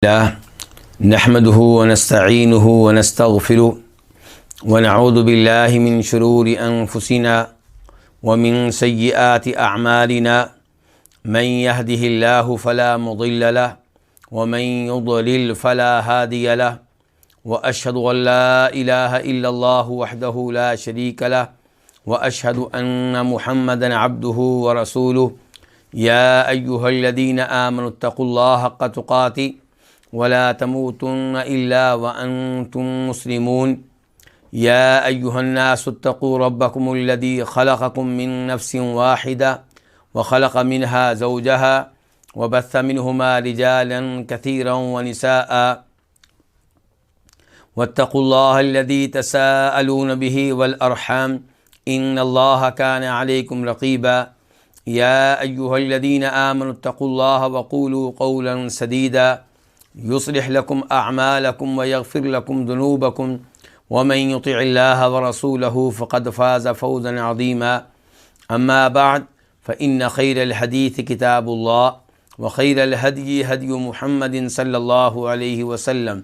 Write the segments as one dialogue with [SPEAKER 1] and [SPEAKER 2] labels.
[SPEAKER 1] نحمده ونستعينه ونستغفره ونعوذ بالله من شرور أنفسنا ومن سيئات أعمالنا من يهده الله فلا مضل له ومن يضلل فلا هادي له وأشهد أن لا إله إلا الله وحده لا شريك له وأشهد أن محمدا عبده ورسوله يا أيها الذين آمنوا اتقوا الله حق تقاته ولا تموتن إلا وأنتم مسلمون يا أيها الناس اتقوا ربكم الذي خلقكم من نفس واحدة وخلق منها زوجها وبث منهما رجالا كثيرا ونساء واتقوا الله الذي تساءلون به والأرحام إن الله كان عليكم رقيبا يا أيها الذين آمنوا اتقوا الله وقولوا قولا سديدا يصلح لكم أعمالكم ويغفر لكم ذنوبكم ومن يطع الله ورسوله فقد فاز فوزا عظيما أما بعد فإن خير الحديث كتاب الله وخير الهدي هدي محمد صلى الله عليه وسلم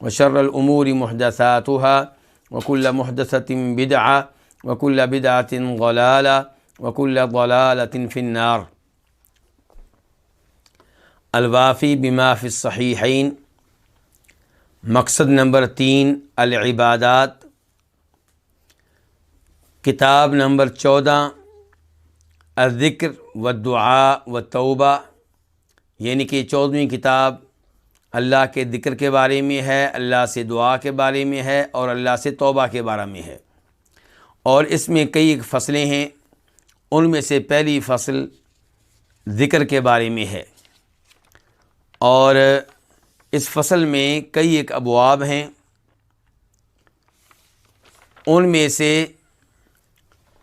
[SPEAKER 1] وشر الأمور محدثاتها وكل محدثة بدعة وكل بدعة ضلالة وكل ضلالة في النار۔ الوافی بما فی الصحیحین، مقصد نمبر 3 العبادات، کتاب نمبر 14 الذکر والدعاء والتوبہ، یعنی کہ 14ویں کتاب اللہ کے ذکر کے بارے میں ہے، اللہ سے دعا کے بارے میں ہے اور اللہ سے توبہ کے بارے میں ہے، اور اس میں کئی فصلیں ہیں۔ ان میں سے پہلی فصل ذکر کے بارے میں ہے، اور اس فصل میں کئی ایک ابواب ہیں۔ ان میں سے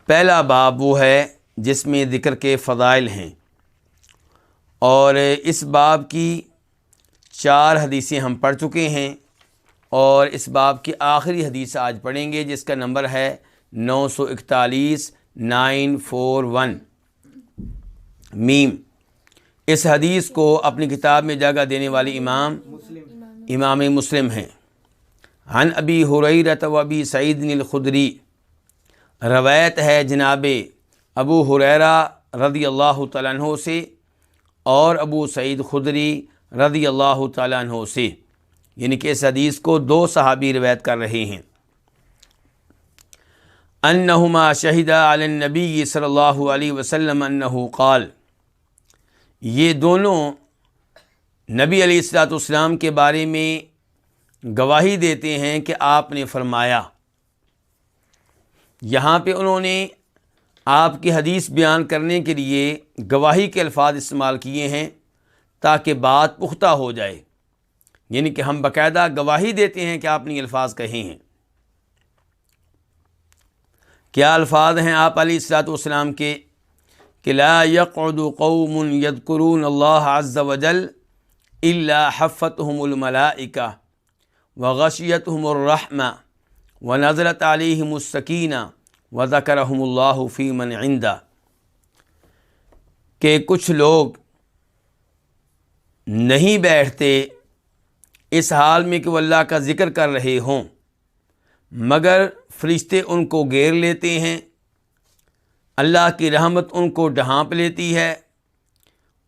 [SPEAKER 1] پہلا باب وہ ہے جس میں ذکر کے فضائل ہیں، اور اس باب کی 4 حدیثیں ہم پڑھ چکے ہیں، اور اس باب کی آخری حدیث آج پڑھیں گے جس کا نمبر ہے 941 941 میم۔ اس حدیث کو اپنی کتاب میں جگہ دینے والی امام مسلم ہیں۔ عن ابی ہریرہ و ابی سعید الخدری، روایت ہے جناب ابو ہریرہ رضی اللہ تعالیٰ عنہ سے اور ابو سعید خدری رضی اللہ تعالیٰ عنہ سے، یعنی کہ اس حدیث کو 2 صحابی روایت کر رہے ہیں۔ انہما شہدا علی النبی صلی اللہ علیہ وسلم انہ قال، یہ دونوں نبی علیہ الصلوۃ والسلام کے بارے میں گواہی دیتے ہیں کہ آپ نے فرمایا۔ یہاں پہ انہوں نے آپ کی حدیث بیان کرنے کے لیے گواہی کے الفاظ استعمال کیے ہیں تاکہ بات پختہ ہو جائے، یعنی کہ ہم باقاعدہ گواہی دیتے ہیں کہ آپ نے الفاظ کہے ہیں۔ کیا الفاظ ہیں آپ علیہ الصلوۃ والسلام کے؟ کہ لا يقعد قوم يذكرون الله عز وجل الا حفتهم الملائکہ وغشیتهم الرحمہ ونزلت علیہم السکینہ وذکرهم اللہ فی من عنده، کہ کچھ لوگ نہیں بیٹھتے اس حال میں کہ وہ اللہ کا ذکر کر رہے ہوں مگر فرشتے ان کو گھیر لیتے ہیں، اللہ کی رحمت ان کو ڈھانپ لیتی ہے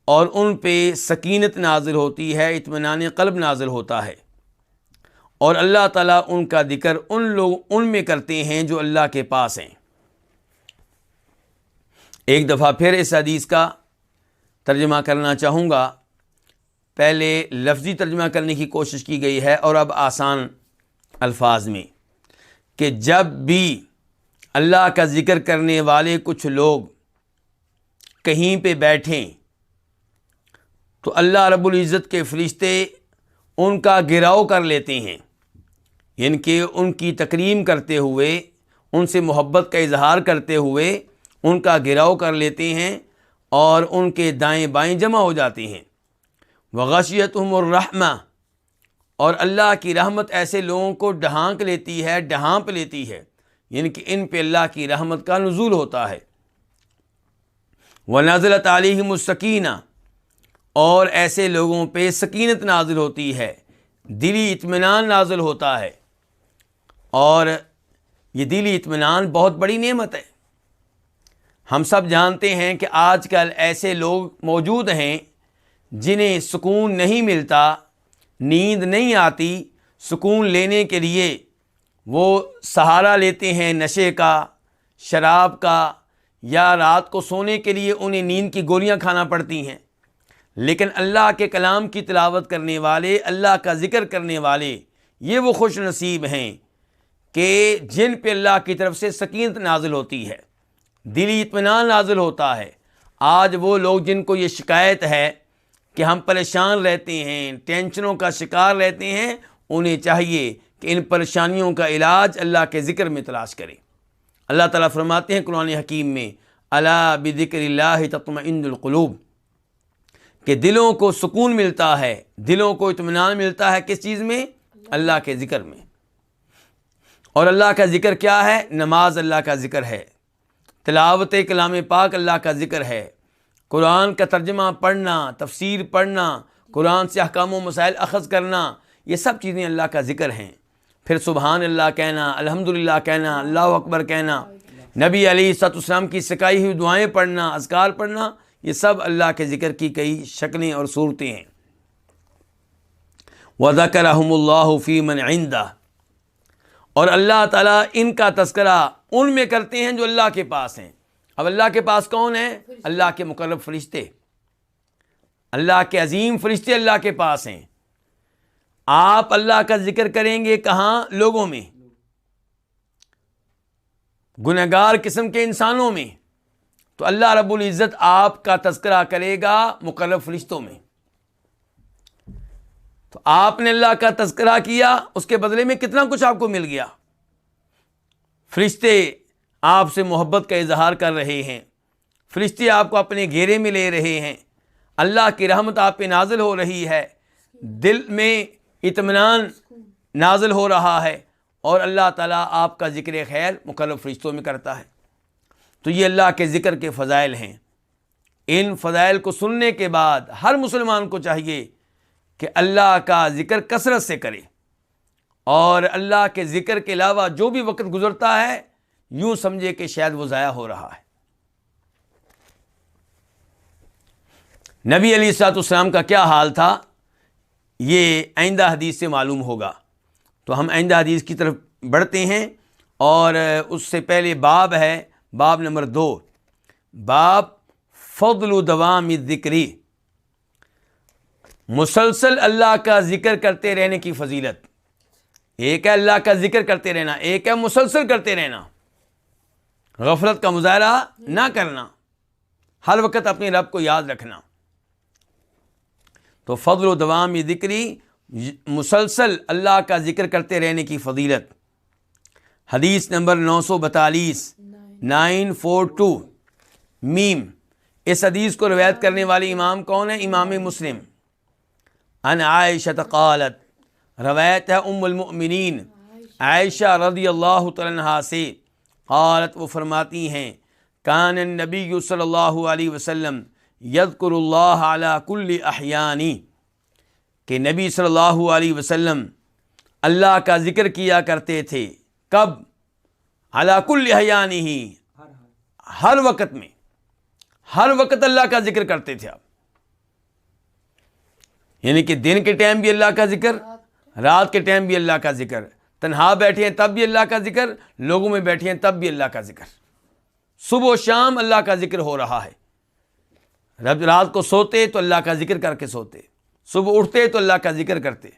[SPEAKER 1] اور ان پہ سکینت نازل ہوتی ہے، اطمینان قلب نازل ہوتا ہے، اور اللہ تعالیٰ ان کا ذکر ان میں کرتے ہیں جو اللہ کے پاس ہیں۔ ایک دفعہ پھر اس حدیث کا ترجمہ کرنا چاہوں گا۔ پہلے لفظی ترجمہ کرنے کی کوشش کی گئی ہے اور اب آسان الفاظ میں، کہ جب بھی اللہ کا ذکر کرنے والے کچھ لوگ کہیں پہ بیٹھیں تو اللہ رب العزت کے فرشتے ان کا گھیراؤ کر لیتے ہیں، یعنی کہ ان کی تکریم کرتے ہوئے، ان سے محبت کا اظہار کرتے ہوئے ان کا گھیراؤ کر لیتے ہیں اور ان کے دائیں بائیں جمع ہو جاتے ہیں۔ وغشیتہم الرحمہ، اور اللہ کی رحمت ایسے لوگوں کو ڈھانپ لیتی ہے، یعنی کہ ان پہ اللہ کی رحمت کا نزول ہوتا ہے۔ وَنَزَلَتْ عَلَيْهِمُ السَّكِينَةُ، اور ایسے لوگوں پہ سکینت نازل ہوتی ہے، دلی اطمینان نازل ہوتا ہے، اور یہ دلی اطمینان بہت بڑی نعمت ہے۔ ہم سب جانتے ہیں کہ آج کل ایسے لوگ موجود ہیں جنہیں سکون نہیں ملتا، نیند نہیں آتی، سکون لینے کے لیے وہ سہارا لیتے ہیں نشے کا، شراب کا، یا رات کو سونے کے لیے انہیں نیند کی گولیاں کھانا پڑتی ہیں۔ لیکن اللہ کے کلام کی تلاوت کرنے والے، اللہ کا ذکر کرنے والے، یہ وہ خوش نصیب ہیں کہ جن پہ اللہ کی طرف سے سکینت نازل ہوتی ہے، دلی اطمینان نازل ہوتا ہے۔ آج وہ لوگ جن کو یہ شکایت ہے کہ ہم پریشان رہتے ہیں، ٹینشنوں کا شکار رہتے ہیں، انہیں چاہیے کہ ان پریشانیوں کا علاج اللہ کے ذکر میں تلاش کریں۔ اللہ تعالیٰ فرماتے ہیں قرآن حکیم میں، الا بذکر اللہ تطمئن القلوب، کہ دلوں کو سکون ملتا ہے، دلوں کو اطمینان ملتا ہے کس چیز میں؟ اللہ کے ذکر میں۔ اور اللہ کا ذکر کیا ہے؟ نماز اللہ کا ذکر ہے، تلاوت کلام پاک اللہ کا ذکر ہے، قرآن کا ترجمہ پڑھنا، تفسیر پڑھنا، قرآن سے احکام و مسائل اخذ کرنا، یہ سب چیزیں اللہ کا ذکر ہیں۔ پھر سبحان اللہ کہنا، الحمدللہ کہنا، اللہ اکبر کہنا، نبی علیہ الصلوۃ والسلام کی سکھائی ہوئی دعائیں پڑھنا، اذکار پڑھنا، یہ سب اللہ کے ذکر کی کئی شکلیں اور صورتیں ہیں۔ وَذَكَرَهُمُ اللَّهُ فِي مَنْ عِنْدَهُ، اور اللہ تعالیٰ ان کا تذکرہ ان میں کرتے ہیں جو اللہ کے پاس ہیں۔ اب اللہ کے پاس کون ہیں؟ اللہ کے مقرب فرشتے، اللہ کے عظیم فرشتے اللہ کے پاس ہیں۔ آپ اللہ کا ذکر کریں گے کہاں؟ لوگوں میں، گنہگار قسم کے انسانوں میں، تو اللہ رب العزت آپ کا تذکرہ کرے گا مقرب فرشتوں میں۔ تو آپ نے اللہ کا تذکرہ کیا، اس کے بدلے میں کتنا کچھ آپ کو مل گیا۔ فرشتے آپ سے محبت کا اظہار کر رہے ہیں، فرشتے آپ کو اپنے گھیرے میں لے رہے ہیں، اللہ کی رحمت آپ پہ نازل ہو رہی ہے، دل میں اطمینان نازل ہو رہا ہے، اور اللہ تعالیٰ آپ کا ذکر خیر مقرب فرشتوں میں کرتا ہے۔ تو یہ اللہ کے ذکر کے فضائل ہیں۔ ان فضائل کو سننے کے بعد ہر مسلمان کو چاہیے کہ اللہ کا ذکر کثرت سے کرے، اور اللہ کے ذکر کے علاوہ جو بھی وقت گزرتا ہے یوں سمجھے کہ شاید وہ ضائع ہو رہا ہے۔ نبی علیہ الصلوۃ والسلام کا کیا حال تھا یہ آئندہ حدیث سے معلوم ہوگا، تو ہم آئندہ حدیث کی طرف بڑھتے ہیں، اور اس سے پہلے باب ہے، باب نمبر 2، باب فضل دوام الذکر، مسلسل اللہ کا ذکر کرتے رہنے کی فضیلت۔ ایک ہے اللہ کا ذکر کرتے رہنا، ایک ہے مسلسل کرتے رہنا، غفلت کا مظاہرہ نہ کرنا، ہر وقت اپنے رب کو یاد رکھنا۔ تو فضل و دوام ذکری، مسلسل اللہ کا ذکر کرتے رہنے کی فضیلت۔ حدیث نمبر 942، 942 میم۔ اس حدیث کو روایت کرنے والی امام کون ہے؟ امام مسلم۔ عن عائشہ قالت، روایت ہے ام المؤمنین عائشہ رضی اللہ تعالیٰ عنہا سے، قالت وہ فرماتی ہیں، کان النبی صلی اللہ علیہ وسلم یذکر اللہ علی کل احیانی، کہ نبی صلی اللہ علیہ وسلم اللہ کا ذکر کیا کرتے تھے۔ کب؟ علی کل احیانہ، ہر وقت میں، ہر وقت اللہ کا ذکر کرتے تھے آپ، یعنی کہ دن کے ٹائم بھی اللہ کا ذکر، رات کے ٹائم بھی اللہ کا ذکر، تنہا بیٹھے ہیں تب بھی اللہ کا ذکر، لوگوں میں بیٹھے ہیں تب بھی اللہ کا ذکر، صبح و شام اللہ کا ذکر ہو رہا ہے۔ رات کو سوتے تو اللہ کا ذکر کر کے سوتے، صبح اٹھتے تو اللہ کا ذکر کرتے،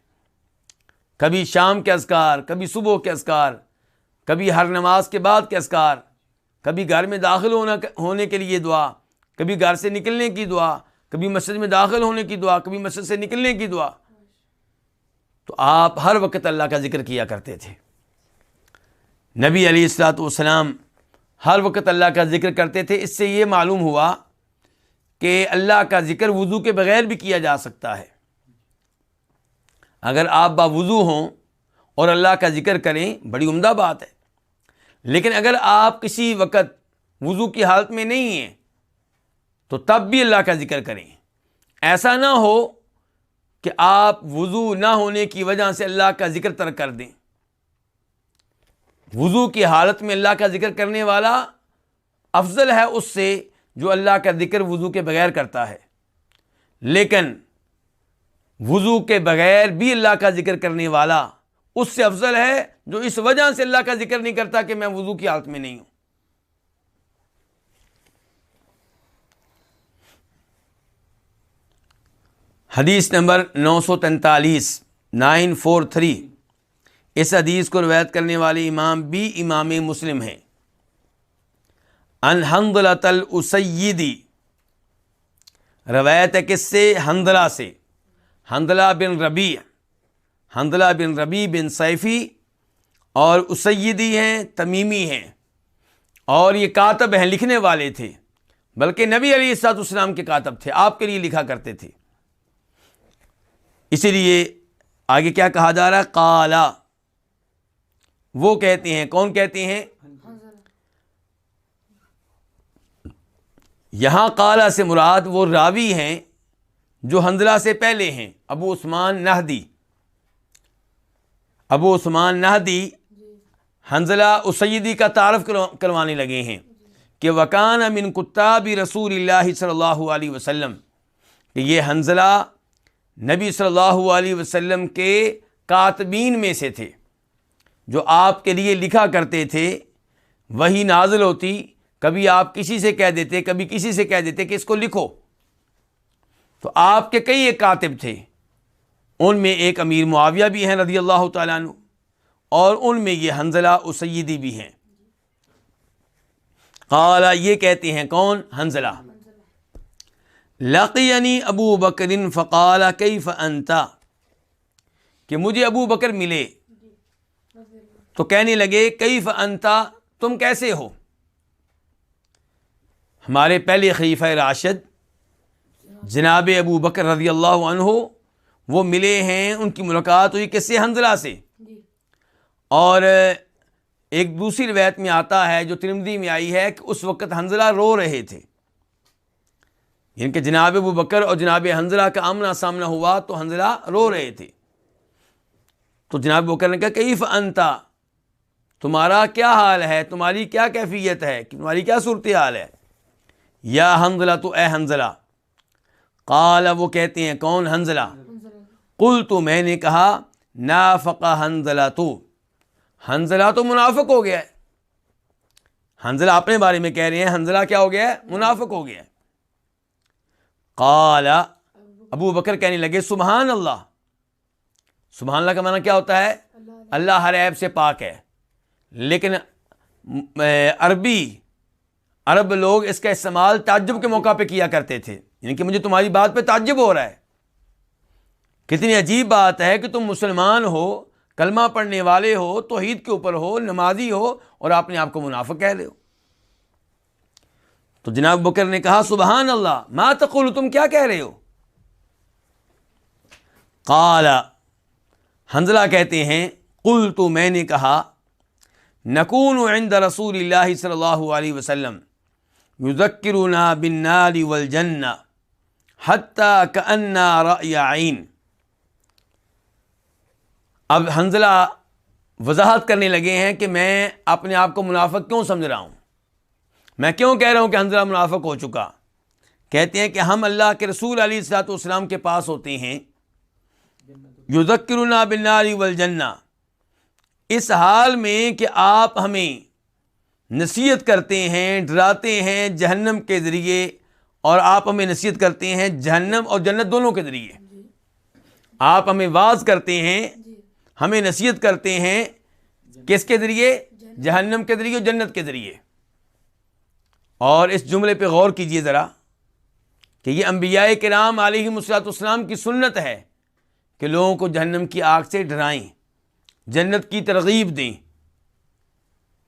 [SPEAKER 1] کبھی شام کے اذکار، کبھی صبح کے اذکار، کبھی ہر نماز کے بعد کے اذکار، کبھی گھر میں داخل ہونے کے لیے دعا، کبھی گھر سے نکلنے کی دعا، کبھی مسجد میں داخل ہونے کی دعا، کبھی مسجد سے نکلنے کی دعا۔ تو آپ ہر وقت اللہ کا ذکر کیا کرتے تھے۔ نبی علیہ الصلوۃ والسلام ہر وقت اللہ کا ذکر کرتے تھے۔ اس سے یہ معلوم ہوا کہ اللہ کا ذکر وضو کے بغیر بھی کیا جا سکتا ہے۔ اگر آپ باوضو ہوں اور اللہ کا ذکر کریں، بڑی عمدہ بات ہے، لیکن اگر آپ کسی وقت وضو کی حالت میں نہیں ہیں تو تب بھی اللہ کا ذکر کریں۔ ایسا نہ ہو کہ آپ وضو نہ ہونے کی وجہ سے اللہ کا ذکر ترک کر دیں. وضو کی حالت میں اللہ کا ذکر کرنے والا افضل ہے اس سے جو اللہ کا ذکر وضو کے بغیر کرتا ہے. لیکن وضو کے بغیر بھی اللہ کا ذکر کرنے والا اس سے افضل ہے جو اس وجہ سے اللہ کا ذکر نہیں کرتا کہ میں وضو کی حالت میں نہیں ہوں. حدیث نمبر 943 943. اس حدیث کو روایت کرنے والے امام بھی امام مسلم ہیں. ان حنظلۃ الاسیدی، روایت ہے کس سے؟ حنظلہ سے. حنظلہ بن ربیع بن سیفی اور اسیدی ہیں، تمیمی ہیں، اور یہ کاتب ہیں، لکھنے والے تھے، بلکہ نبی علیہ الصلوۃ والسلام کے کاتب تھے، آپ کے لیے لکھا کرتے تھے. اسی لیے آگے کیا کہا جا رہا ہے؟ قالا، وہ کہتے ہیں. کون کہتے ہیں؟ یہاں قالا سے مراد وہ راوی ہیں جو حنظلہ سے پہلے ہیں، ابو عثمان نہدی حنظلہ اسیدی کا تعارف کروانے لگے ہیں کہ وکان من کتاب رسول اللہ صلی اللہ علیہ وسلم، کہ یہ حنظلہ نبی صلی اللہ علیہ وسلم کے کاتبین میں سے تھے، جو آپ کے لیے لکھا کرتے تھے. وہی نازل ہوتی، کبھی آپ کسی سے کہہ دیتے، کبھی کسی سے کہہ دیتے کہ اس کو لکھو. تو آپ کے کئی ایک کاتب تھے، ان میں ایک امیر معاویہ بھی ہیں رضی اللہ تعالیٰ عنہ، اور ان میں یہ حنظلہ اسیدی بھی ہیں. قال، یہ کہتے ہیں کون؟ حنظلہ. لقینی ابو بکر فقال کیف انت، کہ مجھے ابو بکر ملے تو کہنے لگے کیف انت، تم کیسے ہو؟ ہمارے پہلے خلیفہ راشد جناب ابو بکر رضی اللہ عنہ وہ ملے ہیں، ان کی ملاقات ہوئی کس سے؟ حنظلہ سے. اور ایک دوسری روایت میں آتا ہے جو ترمذی میں آئی ہے کہ اس وقت حنظلہ رو رہے تھے، یعنی کہ جناب ابو بکر اور جناب حنظلہ کا آمنا سامنا ہوا تو حنظلہ رو رہے تھے. تو جناب ابو بکر نے کہا کیف انت، تمہارا کیا حال ہے، تمہاری کیا کیفیت ہے، تمہاری کیا صورتحال ہے؟ یا حنظلہ، تو اے حنظلہ. قال، وہ کہتے ہیں کون؟ حنظلہ. قلت، میں نے کہا نافق حنظلہ، حنظلہ تو منافق ہو گیا ہے. حنظلہ اپنے بارے میں کہہ رہے ہیں، حنظلہ کیا ہو گیا ہے؟ منافق ہو گیا ہے. قال، ابو بکر کہنے لگے سبحان اللہ. سبحان اللہ کا معنی کیا ہوتا ہے؟ اللہ ہر عیب سے پاک ہے. لیکن عرب لوگ اس کا استعمال تعجب کے موقع پہ کیا کرتے تھے، یعنی کہ مجھے تمہاری بات پہ تعجب ہو رہا ہے. کتنی عجیب بات ہے کہ تم مسلمان ہو، کلمہ پڑھنے والے ہو، توحید کے اوپر ہو، نمازی ہو، اور آپ نے آپ کو منافق کہہ رہے ہو. تو جناب بکر نے کہا سبحان اللہ، ما تقول، تم کیا کہہ رہے ہو؟ قال، حنظلہ کہتے ہیں قلت، میں نے کہا نکون عند رسول اللہ صلی اللہ علیہ وسلم یذکرنا بالنار والجنہ حتی کأننا رأی عین. اب حنظلہ وضاحت کرنے لگے ہیں کہ میں اپنے آپ کو منافق کیوں سمجھ رہا ہوں، میں کیوں کہہ رہا ہوں کہ حنظلہ منافق ہو چکا. کہتے ہیں کہ ہم اللہ کے رسول علیہ الصلوۃ والسلام کے پاس ہوتے ہیں، یذکرنا بالنار والجنہ، اس حال میں کہ آپ ہمیں نصیحت کرتے ہیں، ڈراتے ہیں جہنم کے ذریعے، اور آپ ہمیں نصیحت کرتے ہیں جہنم اور جنت دونوں کے ذریعے. آپ ہمیں واعظ کرتے ہیں، ہمیں نصیحت کرتے ہیں، کس کے ذریعے؟ جہنم کے ذریعے اور جنت کے ذریعے. اور اس جملے پہ غور کیجئے ذرا کہ یہ انبیاء کرام علیہم الصلوۃ والسلام کی سنت ہے کہ لوگوں کو جہنم کی آگ سے ڈرائیں، جنت کی ترغیب دیں.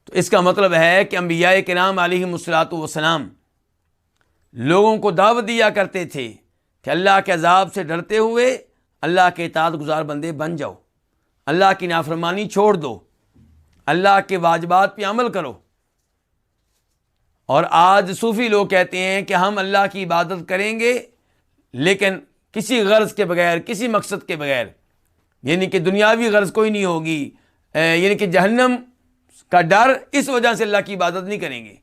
[SPEAKER 1] تو اس کا مطلب ہے کہ انبیاء کرام علیہم الصلوۃ والسلام لوگوں کو دعوت دیا کرتے تھے کہ اللہ کے عذاب سے ڈرتے ہوئے اللہ کے اطاعت گزار بندے بن جاؤ، اللہ کی نافرمانی چھوڑ دو، اللہ کے واجبات پہ عمل کرو. اور آج صوفی لوگ کہتے ہیں کہ ہم اللہ کی عبادت کریں گے لیکن کسی غرض کے بغیر، کسی مقصد کے بغیر، یعنی کہ دنیاوی غرض کوئی نہیں ہوگی، یعنی کہ جہنم کا ڈر، اس وجہ سے اللہ کی عبادت نہیں کریں گے،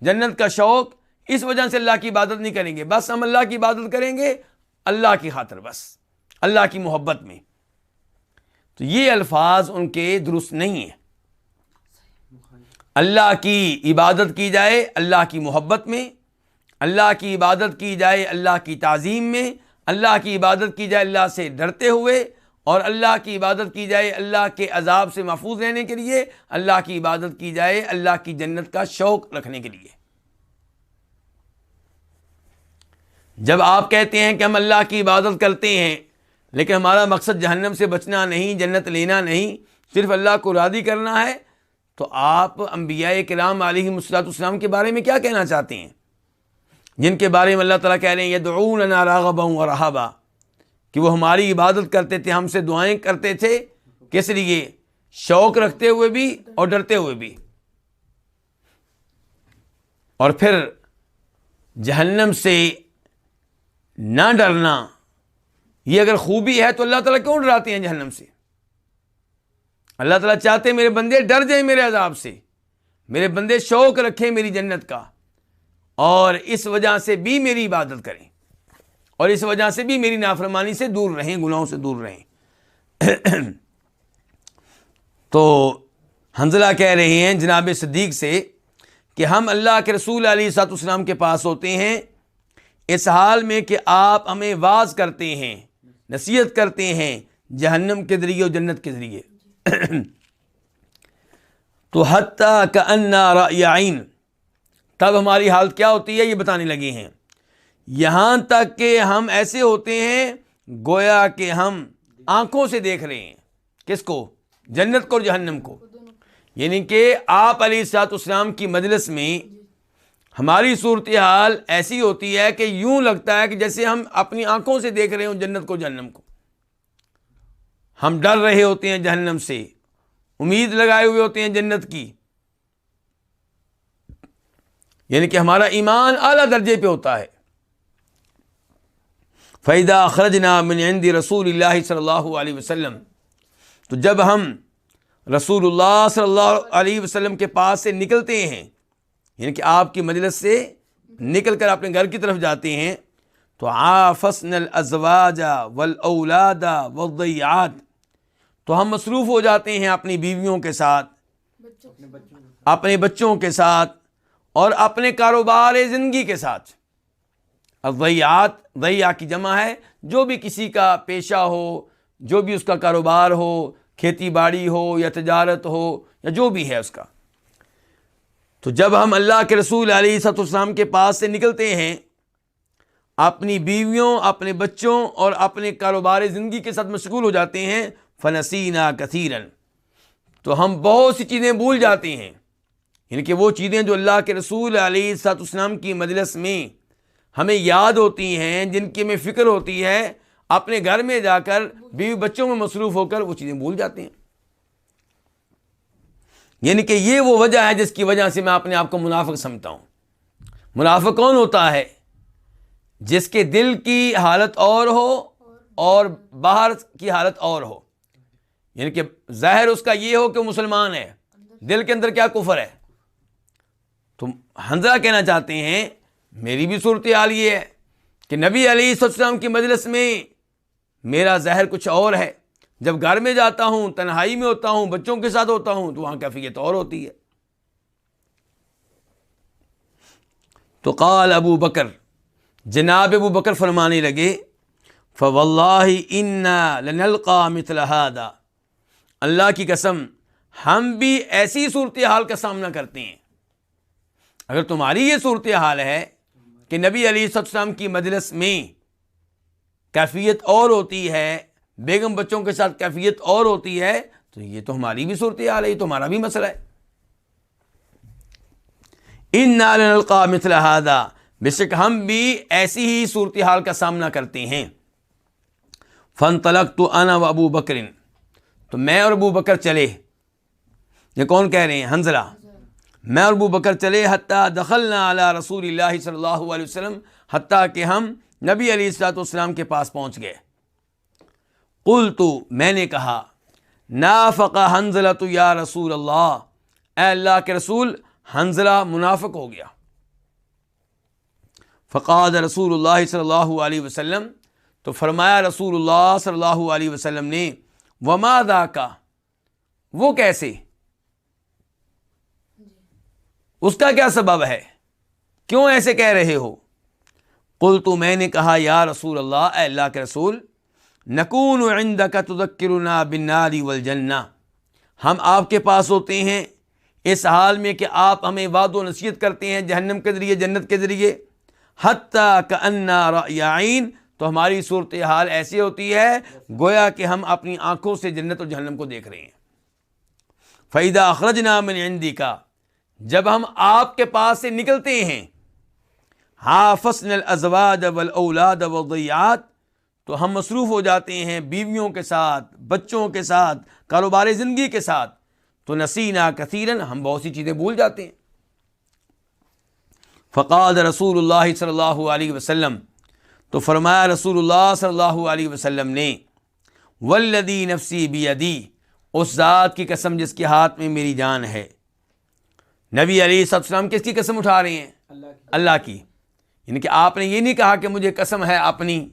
[SPEAKER 1] جنت کا شوق، اس وجہ سے اللہ کی عبادت نہیں کریں گے، بس ہم اللہ کی عبادت کریں گے اللہ کی خاطر، بس اللہ کی محبت میں. تو یہ الفاظ ان کے درست نہیں ہیں. اللہ کی عبادت کی جائے اللہ کی محبت میں، اللہ کی عبادت کی جائے اللہ کی تعظیم میں، اللہ کی عبادت کی جائے اللہ سے ڈرتے ہوئے، اور اللہ کی عبادت کی جائے اللہ کے عذاب سے محفوظ رہنے کے لیے، اللہ کی عبادت کی جائے اللہ کی جنت کا شوق رکھنے کے لیے. جب آپ کہتے ہیں کہ ہم اللہ کی عبادت کرتے ہیں لیکن ہمارا مقصد جہنم سے بچنا نہیں، جنت لینا نہیں، صرف اللہ کو راضی کرنا ہے، تو آپ انبیاء کرام علیہم السلام کے بارے میں کیا کہنا چاہتے ہیں، جن کے بارے میں اللہ تعالیٰ کہہ رہے ہیں یدعوننا راغبا ورہبا، کہ وہ ہماری عبادت کرتے تھے، ہم سے دعائیں کرتے تھے، کس لیے؟ شوق رکھتے ہوئے بھی اور ڈرتے ہوئے بھی. اور پھر جہنم سے نہ ڈرنا، یہ اگر خوبی ہے تو اللہ تعالیٰ کیوں ڈراتے ہیں جہنم سے؟ اللہ تعالیٰ چاہتے ہیں میرے بندے ڈر جائیں میرے عذاب سے، میرے بندے شوق رکھیں میری جنت کا، اور اس وجہ سے بھی میری عبادت کریں، اور اس وجہ سے بھی میری نافرمانی سے دور رہیں، گناہوں سے دور رہیں. تو حنظلہ کہہ رہے ہیں جناب صدیق سے کہ ہم اللہ کے رسول علیہ الصلوۃ والسلام کے پاس ہوتے ہیں اس حال میں کہ آپ ہمیں واعظ کرتے ہیں، نصیحت کرتے ہیں جہنم کے ذریعے اور جنت کے ذریعے. تو حتیٰ کأننا رأی عین، تب ہماری حالت کیا ہوتی ہے یہ بتانے لگے ہیں، یہاں تک کہ ہم ایسے ہوتے ہیں گویا کہ ہم آنکھوں سے دیکھ رہے ہیں. کس کو؟ جنت کو اور جہنم کو. یعنی کہ آپ علیہ الصلوۃ والسلام کی مجلس میں ہماری صورتحال ایسی ہوتی ہے کہ یوں لگتا ہے کہ جیسے ہم اپنی آنکھوں سے دیکھ رہے ہوں جنت کو جہنم کو. ہم ڈر رہے ہوتے ہیں جہنم سے، امید لگائے ہوئے ہوتے ہیں جنت کی، یعنی کہ ہمارا ایمان اعلیٰ درجے پہ ہوتا ہے. فَإِذَا خَرَجْنَا مِنْ عِنْدِ رَسُولِ اللَّهِ صلی اللہ علیہ وسلم، تو جب ہم رسول اللہ صلی اللہ علیہ وسلم کے پاس سے نکلتے ہیں، یعنی کہ آپ کی مجلس سے نکل کر اپنے گھر کی طرف جاتے ہیں، تو عافسنا الازواج والاولاد والضیعات، تو ہم مصروف ہو جاتے ہیں اپنی بیویوں کے ساتھ، اپنے بچوں کے ساتھ، اور اپنے کاروبار زندگی کے ساتھ. الضیعات، ضیع کی جمع ہے جو بھی کسی کا پیشہ ہو، جو بھی اس کا کاروبار ہو، کھیتی باڑی ہو یا تجارت ہو یا جو بھی ہے اس کا. تو جب ہم اللہ کے رسول علیہ الصلوۃ والسلام کے پاس سے نکلتے ہیں، اپنی بیویوں، اپنے بچوں اور اپنے کاروبار زندگی کے ساتھ مشغول ہو جاتے ہیں، فنسینا کثیرا، تو ہم بہت سی چیزیں بھول جاتے ہیں. یعنی کہ وہ چیزیں جو اللہ کے رسول علیہ الصلوۃ والسلام کی مجلس میں ہمیں یاد ہوتی ہیں، جن کی ہمیں فکر ہوتی ہے، اپنے گھر میں جا کر بیوی بچوں میں مصروف ہو کر وہ چیزیں بھول جاتے ہیں. یعنی کہ یہ وہ وجہ ہے جس کی وجہ سے میں اپنے آپ کو منافق سمجھتا ہوں. منافق کون ہوتا ہے؟ جس کے دل کی حالت اور ہو اور باہر کی حالت اور ہو. یعنی کہ ظاہر اس کا یہ ہو کہ وہ مسلمان ہے، دل کے اندر کیا کفر ہے. تو حنظلہ کہنا چاہتے ہیں میری بھی صورتحال یہ ہے کہ نبی علیہ السلام کی مجلس میں میرا ظاہر کچھ اور ہے، جب گھر میں جاتا ہوں، تنہائی میں ہوتا ہوں، بچوں کے ساتھ ہوتا ہوں، تو وہاں کیفیت اور ہوتی ہے. تو قال ابو بکر، جناب ابو بکر فرمانے لگے، فواللہ انا لنلقى مثل هذا، اللہ کی قسم ہم بھی ایسی صورتحال کا سامنا کرتے ہیں. اگر تمہاری یہ صورتحال ہے کہ نبی علیہ السلام کی مجلس میں کیفیت اور ہوتی ہے، بیگم بچوں کے ساتھ کیفیت اور ہوتی ہے، تو یہ تو ہماری بھی صورتحال ہے، یہ تو ہمارا بھی مسئلہ ہے. اِنَّا لَنَلْقَى مِثْلَ هَذَا، بے شک ہم بھی ایسی ہی صورتحال کا سامنا کرتے ہیں. فَانْطَلَقْتُ أَنَا وَأَبُو بَكْرٍ، تو میں اور ابو بکر چلے. یہ کون کہہ رہے ہیں؟ حنظلہ. میں اور ابو بکر چلے، حتیٰ دخلنا علی رسول اللہ صلی اللہ علیہ وسلم، حتیٰ کہ ہم نبی علیہ الصلوۃ والسلام کے پاس پہنچ گئے. قلت، میں نے کہا، نافق حنظلۃ یا رسول اللہ، اے اللہ کے رسول حنظلہ منافق ہو گیا. فقال رسول اللہ صلی اللہ علیہ وسلم، تو فرمایا رسول اللہ صلی اللہ علیہ وسلم نے، وما ذاک، وہ کیسے، اس کا کیا سبب ہے، کیوں ایسے کہہ رہے ہو؟ قلت، میں نے کہا، یا رسول اللہ، اے اللہ کے رسول، نکون عندک تذکرنا بالنار والجنہ، ہم آپ کے پاس ہوتے ہیں اس حال میں کہ آپ ہمیں وعد و نصیحت کرتے ہیں جہنم کے ذریعے، جنت کے ذریعے، حتیٰ کأننا رأی عین، تو ہماری صورتحال ایسی ہوتی ہے گویا کہ ہم اپنی آنکھوں سے جنت اور جہنم کو دیکھ رہے ہیں. فَإِذَا أَخْرَجْنَا مِنْ عِنْدِكَ، جب ہم آپ کے پاس سے نکلتے ہیں، حَافَظْنَا الْأَزْوَاجَ وَالْأَوْلَادَ وَالضَّيَّعَاتِ، تو ہم مصروف ہو جاتے ہیں بیویوں کے ساتھ، بچوں کے ساتھ، کاروبار زندگی کے ساتھ، تو نسینا کثیراً، ہم بہت سی چیزیں بھول جاتے ہیں. فقال رسول اللہ صلی اللہ علیہ وسلم، تو فرمایا رسول اللہ صلی اللہ علیہ وسلم نے، والذی نفسی بیدی، اس ذات کی قسم جس کے ہاتھ میں میری جان ہے. نبی علیہ السلام کس کی قسم اٹھا رہے ہیں؟ اللہ کی. یعنی کہ آپ نے یہ نہیں کہا کہ مجھے قسم ہے اپنی،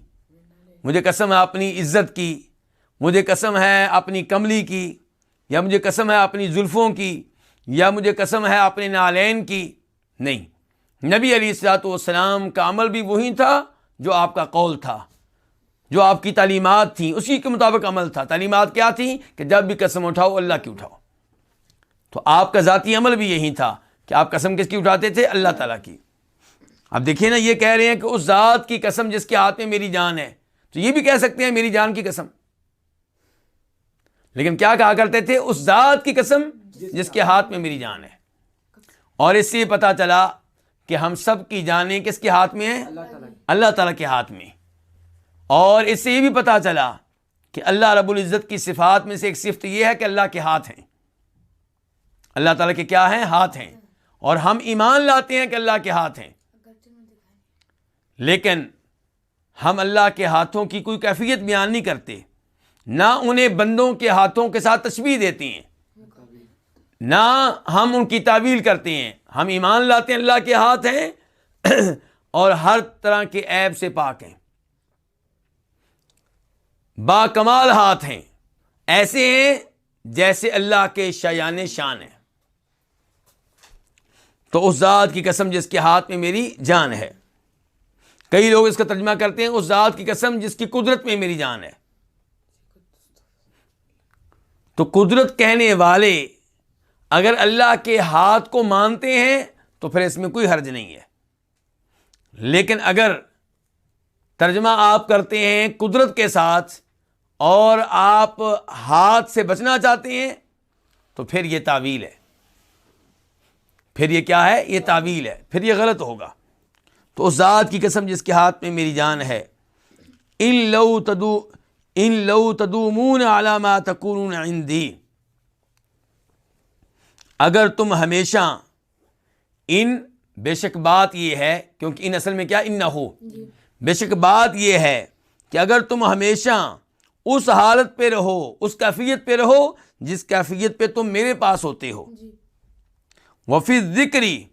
[SPEAKER 1] مجھے قسم ہے اپنی عزت کی، مجھے قسم ہے اپنی کملی کی، یا مجھے قسم ہے اپنی زلفوں کی، یا مجھے قسم ہے اپنے نالین کی. نہیں، نبی علیہ الصلوۃ والسلام کا عمل بھی وہی تھا جو آپ کا قول تھا، جو آپ کی تعلیمات تھیں، اسی کے مطابق عمل تھا. تعلیمات کیا تھیں؟ کہ جب بھی قسم اٹھاؤ اللہ کی اٹھاؤ. تو آپ کا ذاتی عمل بھی یہی تھا کہ آپ قسم کس کی اٹھاتے تھے؟ اللہ تعالیٰ کی. اب دیکھیں نا، یہ کہہ رہے ہیں کہ اس ذات کی قسم جس کے ہاتھ میں میری جان ہے، تو یہ بھی کہہ سکتے ہیں میری جان کی قسم، لیکن کیا کہا کرتے تھے؟ اس ذات کی قسم جس کے ہاتھ میں میری جان ہے. اور اس سے پتہ چلا کہ ہم سب کی جانیں کس کے ہاتھ میں ہیں؟ اللہ تعالیٰ کے ہاتھ میں. اور اس سے یہ بھی پتہ چلا کہ اللہ رب العزت کی صفات میں سے ایک صفت یہ ہے کہ اللہ کے ہاتھ ہیں. اللہ تعالیٰ کے کیا ہیں؟ ہاتھ ہیں. اور ہم ایمان لاتے ہیں کہ اللہ کے ہاتھ ہیں، لیکن ہم اللہ کے ہاتھوں کی کوئی کیفیت بیان نہیں کرتے، نہ انہیں بندوں کے ہاتھوں کے ساتھ تشبیہ دیتے ہیں، نہ ہم ان کی تعویل کرتے ہیں. ہم ایمان لاتے ہیں اللہ کے ہاتھ ہیں اور ہر طرح کے عیب سے پاک ہیں، با کمال ہاتھ ہیں، ایسے ہیں جیسے اللہ کے شایان شان ہیں. تو اس ذات کی قسم جس کے ہاتھ میں میری جان ہے. کئی لوگ اس کا ترجمہ کرتے ہیں اس ذات کی قسم جس کی قدرت میں میری جان ہے. تو قدرت کہنے والے اگر اللہ کے ہاتھ کو مانتے ہیں تو پھر اس میں کوئی حرج نہیں ہے، لیکن اگر ترجمہ آپ کرتے ہیں قدرت کے ساتھ اور آپ ہاتھ سے بچنا چاہتے ہیں تو پھر یہ تعویل ہے، پھر یہ کیا ہے؟ یہ تعویل ہے، پھر یہ غلط ہوگا. تو اس ذات کی قسم جس کے ہاتھ میں میری جان ہے، ان لو تدومون علی ما تکونون عندی، اگر تم ہمیشہ، ان بے شک بات یہ ہے، کیونکہ ان اصل میں کیا؟ انہو، بے شک بات یہ ہے کہ اگر تم ہمیشہ اس حالت پہ رہو، اس کیفیت پہ رہو جس کیفیت پہ تم میرے پاس ہوتے ہو، وفی الذکری،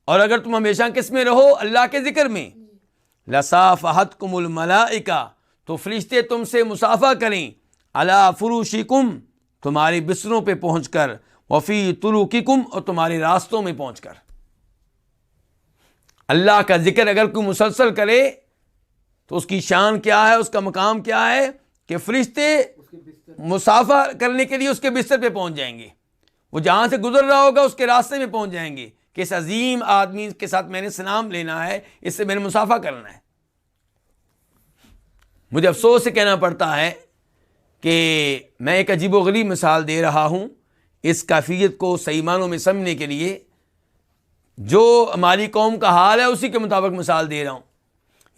[SPEAKER 1] اور اگر تم ہمیشہ کس میں رہو؟ اللہ کے ذکر میں، لصافحتکم الملائکہ، تو فرشتے تم سے مصافحہ کریں، علی فروشکم، تمہارے بستروں پہ پہنچ کر، وفی طرقکم، اور تمہارے راستوں میں پہنچ کر. اللہ کا ذکر اگر کوئی مسلسل کرے تو اس کی شان کیا ہے، اس کا مقام کیا ہے کہ فرشتے مصافحہ کرنے کے لیے اس کے بستر پہ پہنچ جائیں گے. وہ جہاں سے گزر رہا ہوگا اس کے راستے میں پہنچ جائیں گے کہ اس عظیم آدمی کے ساتھ میں نے سلام لینا ہے، اس سے میں نے مصافحہ کرنا ہے. مجھے افسوس سے کہنا پڑتا ہے کہ میں ایک عجیب و غریب مثال دے رہا ہوں اس کیفیت کو صحیح معنوں میں سمجھنے کے لیے. جو ہماری قوم کا حال ہے اسی کے مطابق مثال دے رہا ہوں.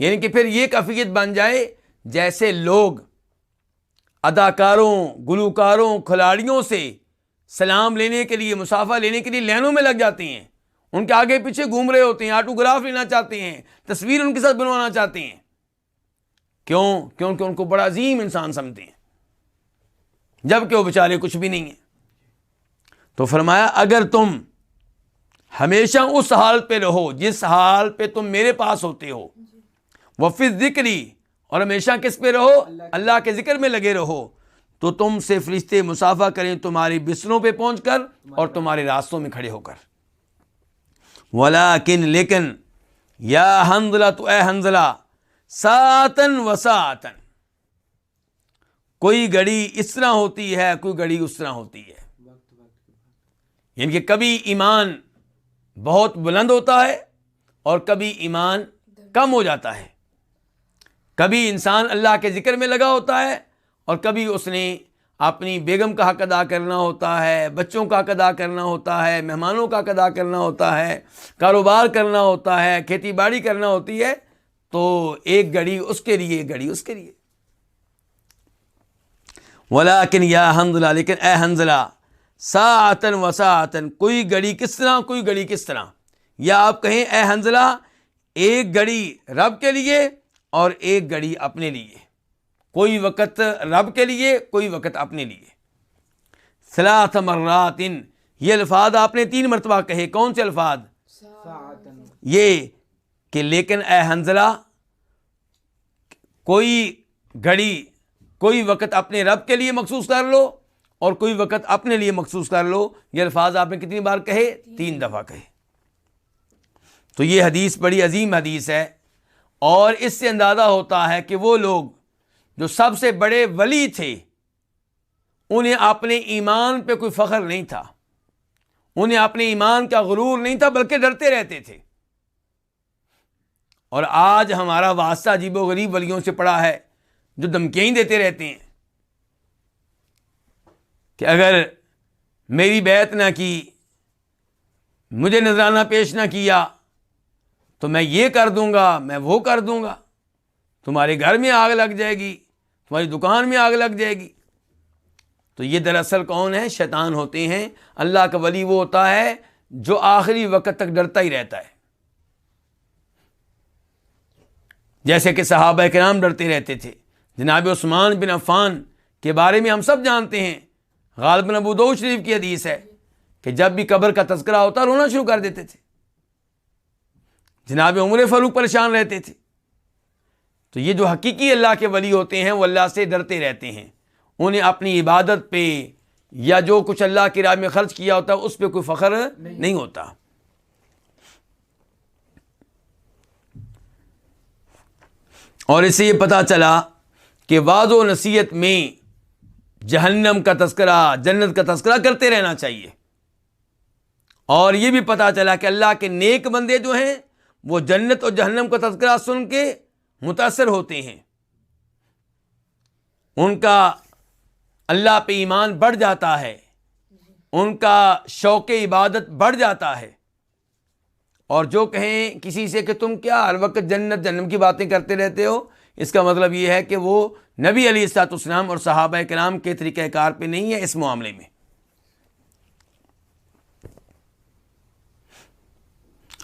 [SPEAKER 1] یعنی کہ پھر یہ کیفیت بن جائے جیسے لوگ اداکاروں، گلوکاروں، کھلاڑیوں سے سلام لینے کے لیے، مصافحہ لینے کے لیے لائنوں میں لگ جاتے ہیں، ان کے آگے پیچھے گھوم رہے ہوتے ہیں، آٹوگراف لینا چاہتے ہیں، تصویر ان کے ساتھ بنوانا چاہتے ہیں. کیوں؟ کیونکہ ان کو بڑا عظیم انسان سمجھتے ہیں، جبکہ وہ بیچارے کچھ بھی نہیں ہیں۔ تو فرمایا اگر تم ہمیشہ اس حال پہ رہو جس حال پہ تم میرے پاس ہوتے ہو، وفی ذکری، اور ہمیشہ کس پہ رہو؟ اللہ کے ذکر میں لگے رہو، تو تم سے فرشتے مصافحہ کریں تمہاری بستروں پہ پہنچ کر اور تمہارے راستوں میں کھڑے ہو کر۔ ولیکن، لیکن، یا حنظلہ، تو اے حنظلہ، ساعتن و ساعتن، کوئی گھڑی اس طرح ہوتی ہے، کوئی گھڑی اس طرح ہوتی ہے، یعنی کہ کبھی ایمان بہت بلند ہوتا ہے اور کبھی ایمان کم ہو جاتا ہے، کبھی انسان اللہ کے ذکر میں لگا ہوتا ہے اور کبھی اس نے اپنی بیگم کا حق ادا کرنا ہوتا ہے، بچوں کا حق ادا کرنا ہوتا ہے، مہمانوں کا حق ادا کرنا ہوتا ہے، کاروبار کرنا ہوتا ہے، کھیتی باڑی کرنا ہوتی ہے، تو ایک گھڑی اس کے لیے، ایک گھڑی اس کے لیے۔ ولیکن یا حنظلہ، لیکن اے حنظلہ، ساعتن و ساعتن، کوئی گھڑی کس طرح، کوئی گھڑی کس طرح، یا آپ کہیں اے حنظلہ، ایک گھڑی رب کے لیے اور ایک گھڑی اپنے لیے، کوئی وقت رب کے لیے، کوئی وقت اپنے لیے۔ ثلاث مرات، یہ الفاظ آپ نے 3 مرتبہ کہے، کون سے الفاظ؟ یہ کہ لیکن اے حنظلہ، کوئی گھڑی، کوئی وقت اپنے رب کے لیے مخصوص کر لو اور کوئی وقت اپنے لیے مخصوص کر لو، یہ الفاظ آپ نے کتنی بار کہے؟ 3 دفعہ کہے۔ تو یہ حدیث بڑی عظیم حدیث ہے، اور اس سے اندازہ ہوتا ہے کہ وہ لوگ جو سب سے بڑے ولی تھے، انہیں اپنے ایمان پہ کوئی فخر نہیں تھا، انہیں اپنے ایمان کا غرور نہیں تھا، بلکہ ڈرتے رہتے تھے۔ اور آج ہمارا واسطہ عجیب و غریب ولیوں سے پڑا ہے، جو دھمکیاں دیتے رہتے ہیں کہ اگر میری بیعت نہ کی، مجھے نذرانہ پیش نہ کیا، تو میں یہ کر دوں گا، میں وہ کر دوں گا، تمہارے گھر میں آگ لگ جائے گی، تمہاری دکان میں آگ لگ جائے گی۔ تو یہ دراصل کون ہے؟ شیطان ہوتے ہیں۔ اللہ کا ولی وہ ہوتا ہے جو آخری وقت تک ڈرتا ہی رہتا ہے، جیسے کہ صحابہ کرام ڈرتے رہتے تھے۔ جناب عثمان بن عفان کے بارے میں ہم سب جانتے ہیں، غالباً ابو داؤد شریف کی حدیث ہے کہ جب بھی قبر کا تذکرہ ہوتا رونا شروع کر دیتے تھے۔ جناب عمر فاروق پریشان رہتے تھے۔ تو یہ جو حقیقی اللہ کے ولی ہوتے ہیں وہ اللہ سے ڈرتے رہتے ہیں، انہیں اپنی عبادت پہ یا جو کچھ اللہ کی راہ میں خرچ کیا ہوتا ہے اس پہ کوئی فخر نہیں ہوتا۔ اور اس سے یہ پتہ چلا کہ وعظ و نصیحت میں جہنم کا تذکرہ، جنت کا تذکرہ کرتے رہنا چاہیے، اور یہ بھی پتہ چلا کہ اللہ کے نیک بندے جو ہیں وہ جنت اور جہنم کا تذکرہ سن کے متاثر ہوتے ہیں، ان کا اللہ پہ ایمان بڑھ جاتا ہے، ان کا شوق عبادت بڑھ جاتا ہے۔ اور جو کہیں کسی سے کہ تم کیا ہر وقت جنت جہنم کی باتیں کرتے رہتے ہو، اس کا مطلب یہ ہے کہ وہ نبی علیہ الصلوۃ والسلام اور صحابہ کرام کے طریقہ کار پہ نہیں ہے اس معاملے میں۔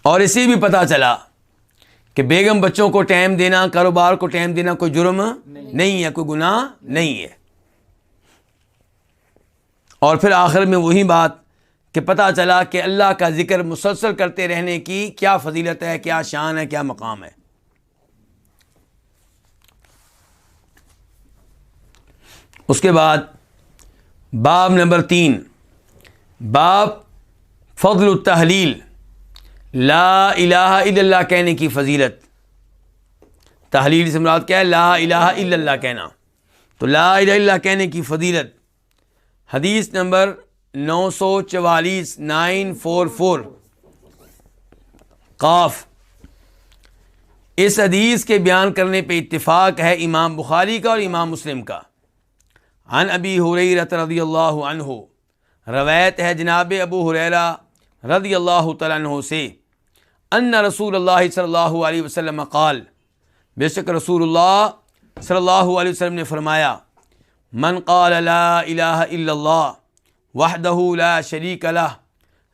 [SPEAKER 1] اور اسی بھی پتہ چلا کہ بیگم بچوں کو ٹائم دینا، کاروبار کو ٹائم دینا کوئی جرم نہیں ہے، کوئی گناہ نہیں ہے۔ اور پھر آخر میں وہی بات کہ پتہ چلا کہ اللہ کا ذکر مسلسل کرتے رہنے کی کیا فضیلت ہے، کیا شان ہے، کیا مقام ہے۔ اس کے بعد باب نمبر 3، باب فضل التحلیل، لا الہ الا اللہ کہنے کی فضیلت۔ تحلیل سے مراد کیا ہے؟ لا الہ الا اللہ کہنا۔ تو لا الہ الا اللہ کہنے کی فضیلت، حدیث نمبر 944 944 قاف۔ اس حدیث کے بیان کرنے پہ اتفاق ہے امام بخاری کا اور امام مسلم کا۔ عن ابی ہریرہ رضی اللہ عنہ، روایت ہے جناب ابو ہریرہ رضی اللہ تعالیٰ عنہ سے، ان رسول اللہ صلی اللہ علیہ وسلم قال، بے شک رسول اللہ صلی اللہ علیہ وسلم نے فرمایا، من قال لا الہ الا اللہ وحدہ لا شریک لہ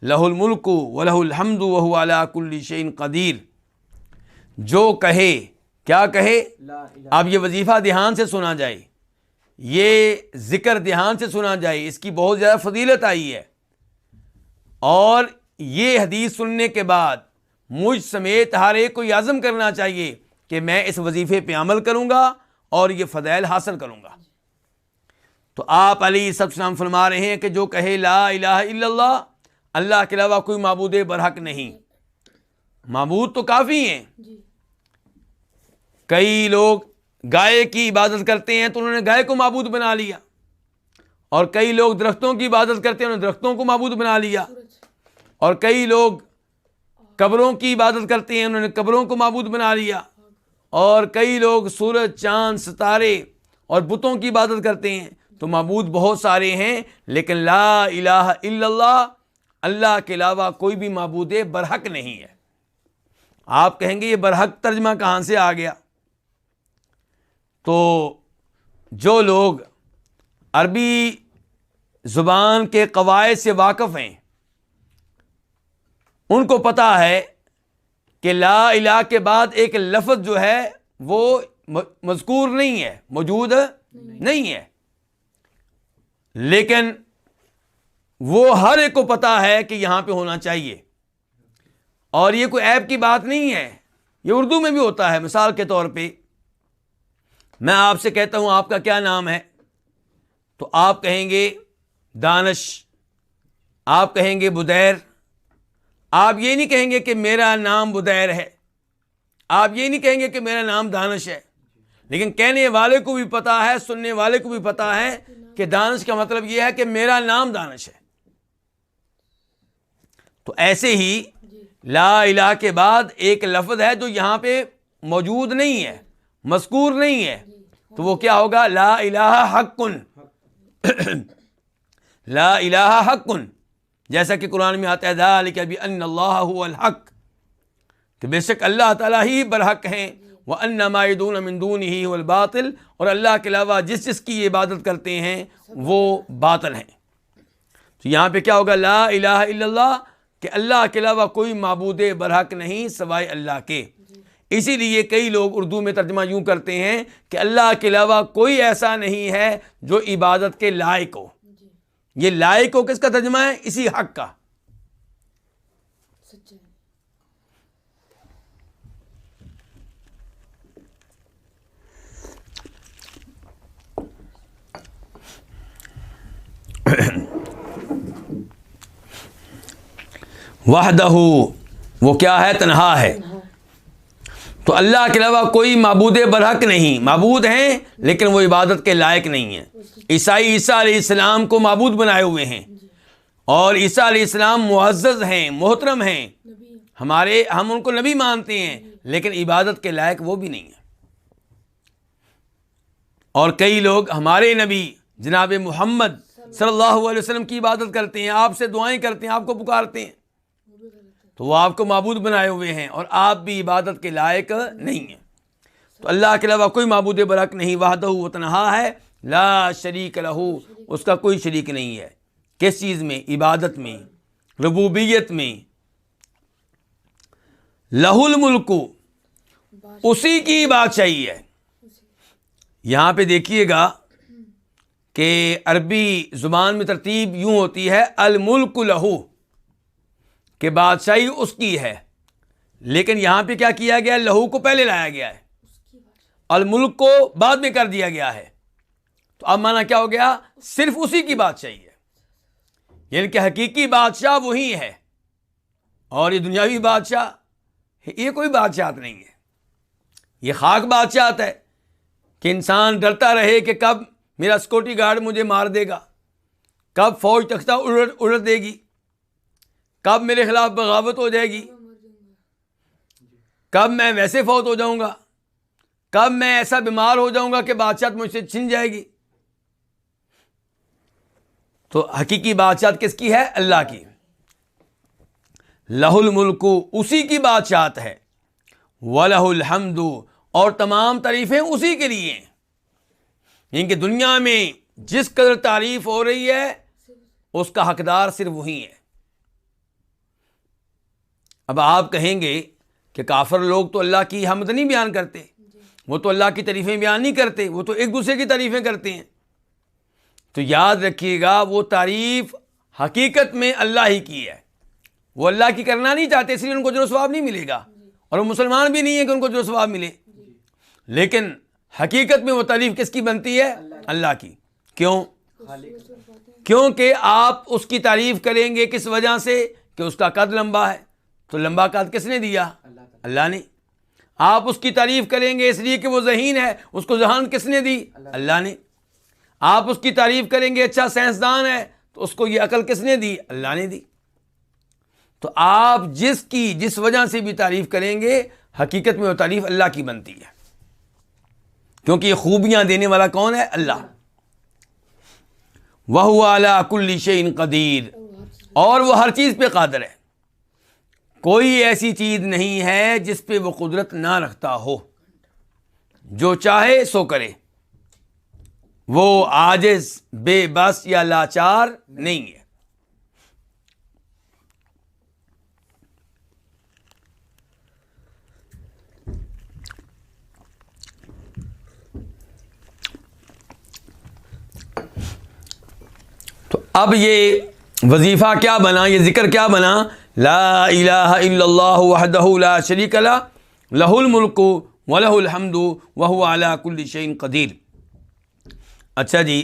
[SPEAKER 1] لہ الملک ولہ الحمد وہو علی کل شیء قدیر، جو کہے کیا کہے؟ اب یہ وظیفہ دھیان سے سنا جائے، یہ ذکر دھیان سے سنا جائے، اس کی بہت زیادہ فضیلت آئی ہے. اور یہ حدیث سننے کے بعد مجھ سمیت ہر ایک کو یہ عزم کرنا چاہیے کہ میں اس وظیفے پہ عمل کروں گا اور یہ فضائل حاصل کروں گا. تو آپ علیہ السلام فرما رہے ہیں کہ جو کہے لا الہ الا اللہ، اللہ کے علاوہ کوئی معبود برحق نہیں. معبود تو کافی ہیں. کئی لوگ گائے کی عبادت کرتے ہیں تو انہوں نے گائے کو معبود بنا لیا، اور کئی لوگ درختوں کی عبادت کرتے ہیں انہوں نے درختوں کو معبود بنا لیا، اور کئی لوگ قبروں کی عبادت کرتے ہیں انہوں نے قبروں کو معبود بنا لیا، اور کئی لوگ سورج چاند ستارے اور بتوں کی عبادت کرتے ہیں. تو معبود بہت سارے ہیں، لیکن لا الہ الا اللہ، اللہ کے علاوہ کوئی بھی معبود برحق نہیں ہے. آپ کہیں گے یہ برحق ترجمہ کہاں سے آ گیا؟ تو جو لوگ عربی زبان کے قواعد سے واقف ہیں ان کو پتہ ہے کہ لا الہ کے بعد ایک لفظ جو ہے وہ مذکور نہیں ہے، موجود نہیں ہے، لیکن وہ ہر ایک کو پتہ ہے کہ یہاں پہ ہونا چاہیے. اور یہ کوئی عیب کی بات نہیں ہے، یہ اردو میں بھی ہوتا ہے. مثال کے طور پہ میں آپ سے کہتا ہوں آپ کا کیا نام ہے، تو آپ کہیں گے دانش، آپ کہیں گے بدیر. آپ یہ نہیں کہیں گے کہ میرا نام بدیر ہے، آپ یہ نہیں کہیں گے کہ میرا نام دانش ہے. لیکن کہنے والے کو بھی پتا ہے، سننے والے کو بھی پتا ہے کہ دانش کا مطلب یہ ہے کہ میرا نام دانش ہے. تو ایسے ہی لا الہ کے بعد ایک لفظ ہے جو یہاں پہ موجود نہیں ہے، مذکور نہیں ہے، تو وہ کیا ہوگا؟ لا الہ حق. لا الہ حق، جیسا کہ قرآن میں آتا ہے ذالک بأن اللہ هو الحق، کہ بے شک اللہ تعالیٰ ہی برحق ہیں، وَأَنَّ مَا يَدْعُونَ مِن دُونِهِ هُوَ الْبَاطِلُ، اور اللہ کے علاوہ جس جس کی عبادت کرتے ہیں وہ باطل ہیں. تو یہاں پہ کیا ہوگا؟ لا الہ الا اللہ، کہ اللہ کے علاوہ کوئی معبود برحق نہیں سوائے اللہ کے. اسی لیے کئی لوگ اردو میں ترجمہ یوں کرتے ہیں کہ اللہ کے علاوہ کوئی ایسا نہیں ہے جو عبادت کے لائق ہو. یہ لائق ہو کس کا ترجمہ ہے؟ اسی حق کا. وحدہ، وہ کیا ہے؟ تنہا ہے. تو اللہ کے علاوہ کوئی معبود برحق نہیں. معبود ہیں لیکن وہ عبادت کے لائق نہیں ہیں. عیسائی عیسیٰ علیہ السلام کو معبود بنائے ہوئے ہیں، اور عیسیٰ علیہ السلام معزز ہیں، محترم ہیں، ہم ان کو نبی مانتے ہیں، لیکن عبادت کے لائق وہ بھی نہیں ہیں. اور کئی لوگ ہمارے نبی جناب محمد صلی اللہ علیہ وسلم کی عبادت کرتے ہیں، آپ سے دعائیں کرتے ہیں، آپ کو پکارتے ہیں، تو وہ آپ کو معبود بنائے ہوئے ہیں اور آپ بھی عبادت کے لائق نہیں ہیں. تو اللہ کے علاوہ کوئی معبود برحق نہیں. وحدہ، وہ تنہا ہے، لا شریک لہ، اس کا کوئی شریک نہیں ہے. کس چیز میں؟ عبادت میں، ربوبیت میں. لہ الملک، اسی کی بادشاہی ہے. یہاں پہ دیکھیے گا کہ عربی زبان میں ترتیب یوں ہوتی ہے الملک لہ، کہ بادشاہی اس کی ہے، لیکن یہاں پہ کیا کیا گیا؟ لہو کو پہلے لایا گیا ہے، الملک کو بعد میں کر دیا گیا ہے. تو اب معنی کیا ہو گیا؟ صرف اسی کی بادشاہی ہے، یعنی کہ حقیقی بادشاہ وہی ہے، اور یہ دنیاوی بادشاہ یہ کوئی بادشاہت نہیں ہے. یہ خاک بادشاہت ہے کہ انسان ڈرتا رہے کہ کب میرا سیکورٹی گارڈ مجھے مار دے گا، کب فوج تختہ الٹ دے گی، کب میرے خلاف بغاوت ہو جائے گی، کب میں ویسے فوت ہو جاؤں گا، کب میں ایسا بیمار ہو جاؤں گا کہ بادشاہت مجھ سے چھن جائے گی. تو حقیقی بادشاہت کس کی ہے؟ اللہ کی. لہ الملک، اسی کی بادشاہت ہے، وَلَهُ الْحَمْدُ، اور تمام تعریفیں اسی کے لیے ہیں. یعنی کہ دنیا میں جس قدر تعریف ہو رہی ہے اس کا حقدار صرف وہی ہے. اب آپ کہیں گے کہ کافر لوگ تو اللہ کی حمد نہیں بیان کرتے. وہ تو اللہ کی تعریفیں بیان نہیں کرتے، وہ تو ایک دوسرے کی تعریفیں کرتے ہیں۔ تو یاد رکھیے گا وہ تعریف حقیقت میں اللہ ہی کی ہے، وہ اللہ کی کرنا نہیں چاہتے، اس لیے ان کو اجر و ثواب نہیں ملے گا، اور وہ مسلمان بھی نہیں ہے کہ ان کو اجر و ثواب ملے۔ لیکن حقیقت میں وہ تعریف کس کی بنتی ہے؟ اللہ کی۔ کیوں؟ کیونکہ آپ اس کی تعریف کریں گے کس وجہ سے کہ اس کا قد لمبا ہے، تو لمبا قد کس نے دیا؟ اللہ نے۔ آپ اس کی تعریف کریں گے اس لیے کہ وہ ذہین ہے، اس کو ذہان کس نے دی؟ اللہ نے۔ آپ اس کی تعریف کریں گے اچھا سائنسدان ہے، تو اس کو یہ عقل کس نے دی؟ اللہ نے دی۔ تو آپ جس وجہ سے بھی تعریف کریں گے حقیقت میں وہ تعریف اللہ کی بنتی ہے، کیونکہ یہ خوبیاں دینے والا کون ہے؟ اللہ۔ وَهُوَ عَلَىٰ كُلِّ شَيْءٍ قَدِيرٌ، اور وہ ہر چیز پہ قادر ہے، کوئی ایسی چیز نہیں ہے جس پہ وہ قدرت نہ رکھتا ہو، جو چاہے سو کرے، وہ عاجز، بے بس یا لاچار نہیں ہے۔ تو اب یہ وظیفہ کیا بنا، یہ ذکر کیا بنا؟ لا الہ الا اللہ وحدہ لا شریک لہ، لہ الملک ولہ الحمد وہو علی کل شیء قدیر۔ اچھا جی،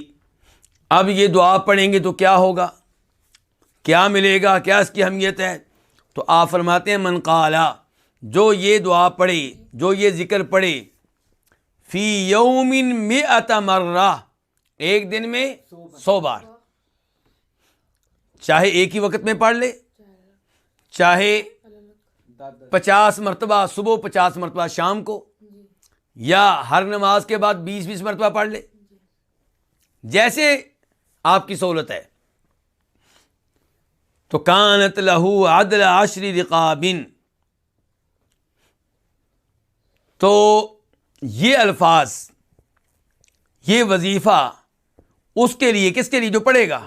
[SPEAKER 1] اب یہ دعا پڑھیں گے تو کیا ہوگا، کیا ملے گا، کیا اس کی اہمیت ہے؟ تو آپ فرماتے ہیں من قالا، جو یہ دعا پڑھے، جو یہ ذکر پڑھے، فی یوم 100 مرہ، ایک دن میں 100 بار، چاہے ایک ہی وقت میں پڑھ لے، چاہے 50 مرتبہ صبح، 50 مرتبہ شام کو، یا ہر نماز کے بعد 20 مرتبہ پڑھ لے، جیسے آپ کی سہولت ہے۔ تو کانت لہو عدل 10 رقاب، تو یہ الفاظ، یہ وظیفہ اس کے لیے، کس کے لیے؟ جو پڑھے گا،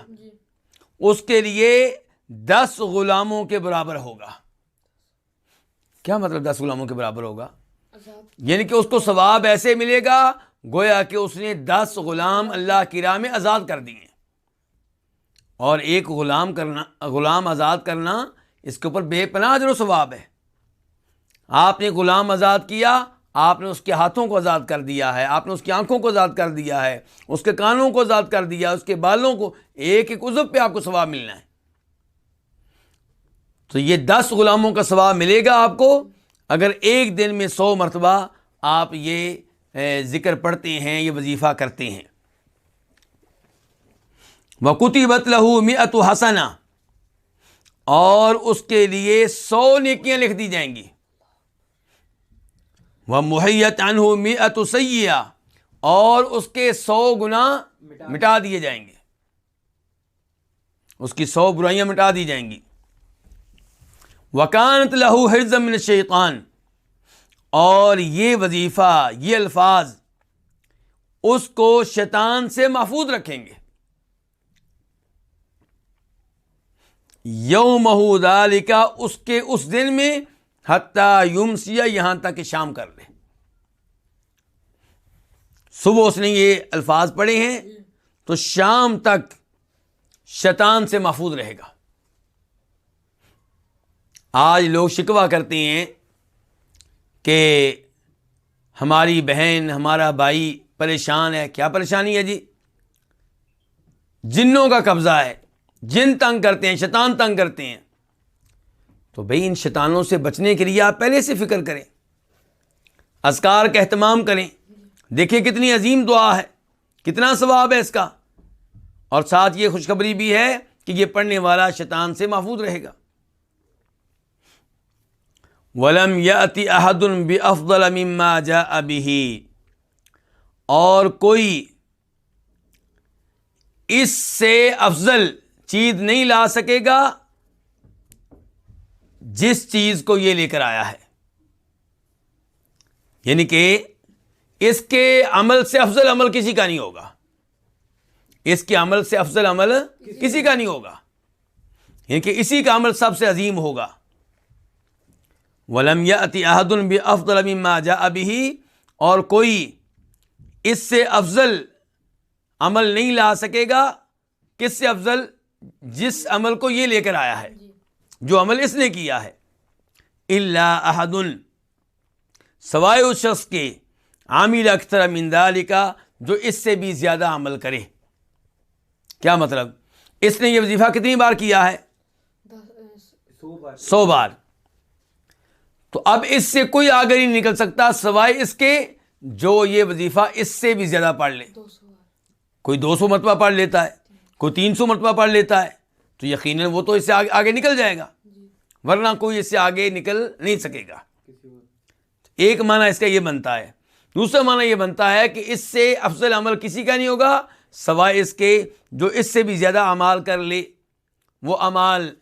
[SPEAKER 1] اس کے لیے 10 غلاموں کے برابر ہوگا۔ کیا مطلب 10 غلاموں کے برابر ہوگا؟ یعنی کہ اس کو ثواب ایسے ملے گا گویا کہ اس نے 10 غلام اللہ کی راہ میں آزاد کر دیے، اور ایک غلام آزاد کرنا، اس کے اوپر بے پناہ اجر و ثواب ہے۔ آپ نے غلام آزاد کیا، آپ نے اس کے ہاتھوں کو آزاد کر دیا ہے، آپ نے اس کی آنکھوں کو آزاد کر دیا ہے، اس کے کانوں کو آزاد کر دیا، اس کے بالوں کو، ایک ایک عضو پہ آپ کو ثواب ملنا ہے۔ تو یہ 10 غلاموں کا ثواب ملے گا آپ کو اگر ایک دن میں 100 مرتبہ آپ یہ ذکر پڑھتے ہیں، یہ وظیفہ کرتے ہیں۔ وَكُتِبَتْ لَهُ 100 حسنہ، اور اس کے لیے 100 نیکیاں لکھ دی جائیں گی۔ وَمُحِيَّتْ عَنْهُ 100 سیئہ، اور اس کے 100 گناہ مٹا دیے جائیں گے، اس کی 100 برائیاں مٹا دی جائیں گی۔ وَكَانَتْ لَهُ حِرْزًا مِّنَ الشَّيْطَانِ، اور یہ وظیفہ، یہ الفاظ اس کو شیطان سے محفوظ رکھیں گے۔ یومہ ذالک، اس کے اس دن میں، حتیٰ یمسی، یہاں تک کہ شام کر لے۔ صبح اس نے یہ الفاظ پڑھے ہیں تو شام تک شیطان سے محفوظ رہے گا۔ آج لوگ شکوہ کرتے ہیں کہ ہماری بہن، ہمارا بھائی پریشان ہے۔ کیا پریشانی ہے جی؟ جنوں کا قبضہ ہے، جن تنگ کرتے ہیں، شیطان تنگ کرتے ہیں۔ تو بھئی ان شیطانوں سے بچنے کے لیے آپ پہلے سے فکر کریں، اذکار کا اہتمام کریں۔ دیکھیں کتنی عظیم دعا ہے، کتنا ثواب ہے اس کا، اور ساتھ یہ خوشخبری بھی ہے کہ یہ پڑھنے والا شیطان سے محفوظ رہے گا۔ وَلَمْ يَأْتِ أَحَدٌ بِأَفْضَلَ مِمَّا جَاءَ بِهِ، اور کوئی اس سے افضل چیز نہیں لا سکے گا جس چیز کو یہ لے کر آیا ہے، یعنی کہ اس کے عمل سے افضل عمل کسی کا نہیں ہوگا، اس کے عمل سے افضل عمل کسی کا نہیں ہوگا، یعنی کہ اسی کا عمل سب سے عظیم ہوگا۔ وَلَمْ يَأْتِ أَحَدٌ بِأَفْضَلَ مِمَّا جَاءَ بِهِ، اور کوئی اس سے افضل عمل نہیں لا سکے گا. کس سے افضل؟ جس عمل کو یہ لے کر آیا ہے، جو عمل اس نے کیا ہے. الا احد، سوائے اس شخص کے، عامل اکثر من ذالک، جو اس سے بھی زیادہ عمل کرے. کیا مطلب؟ اس نے یہ وظیفہ کتنی بار کیا ہے؟ 100 بار. تو اب اس سے کوئی آگے نہیں نکل سکتا سوائے اس کے جو یہ وظیفہ اس سے بھی زیادہ پڑھ لے. کوئی 200 مرتبہ پڑھ لیتا ہے، کوئی 300 مرتبہ پڑھ لیتا ہے، تو یقیناً وہ تو اس سے آگے نکل جائے گا، ورنہ کوئی اس سے آگے نکل نہیں سکے گا. ایک معنی اس کا یہ بنتا ہے. دوسرا معنی یہ بنتا ہے کہ اس سے افضل عمل کسی کا نہیں ہوگا سوائے اس کے جو اس سے بھی زیادہ اعمال کر لے. وہ اعمال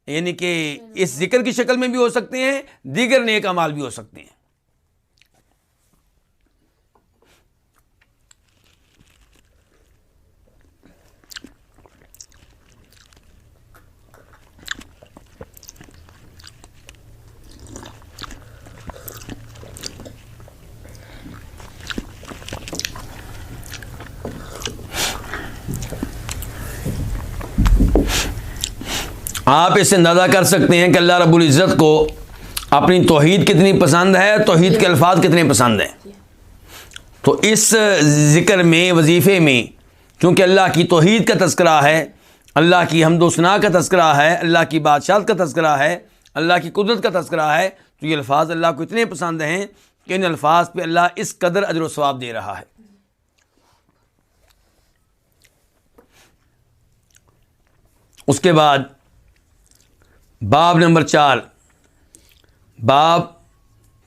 [SPEAKER 1] یعنی کہ اس ذکر کی شکل میں بھی ہو سکتے ہیں، دیگر نیک اعمال بھی ہو سکتے ہیں. آپ اس سے اندازہ کر سکتے ہیں کہ اللہ رب العزت کو اپنی توحید کتنی پسند ہے، توحید کے الفاظ کتنے پسند ہیں. تو اس ذکر میں، وظیفے میں، کیونکہ اللہ کی توحید کا تذکرہ ہے، اللہ کی حمد و ثنا کا تذکرہ ہے، اللہ کی بادشاہت کا تذکرہ ہے، اللہ کی قدرت کا تذکرہ ہے، تو یہ الفاظ اللہ کو اتنے پسند ہیں کہ ان الفاظ پہ اللہ اس قدر اجر و ثواب دے رہا ہے. اس کے بعد باب نمبر 4، باب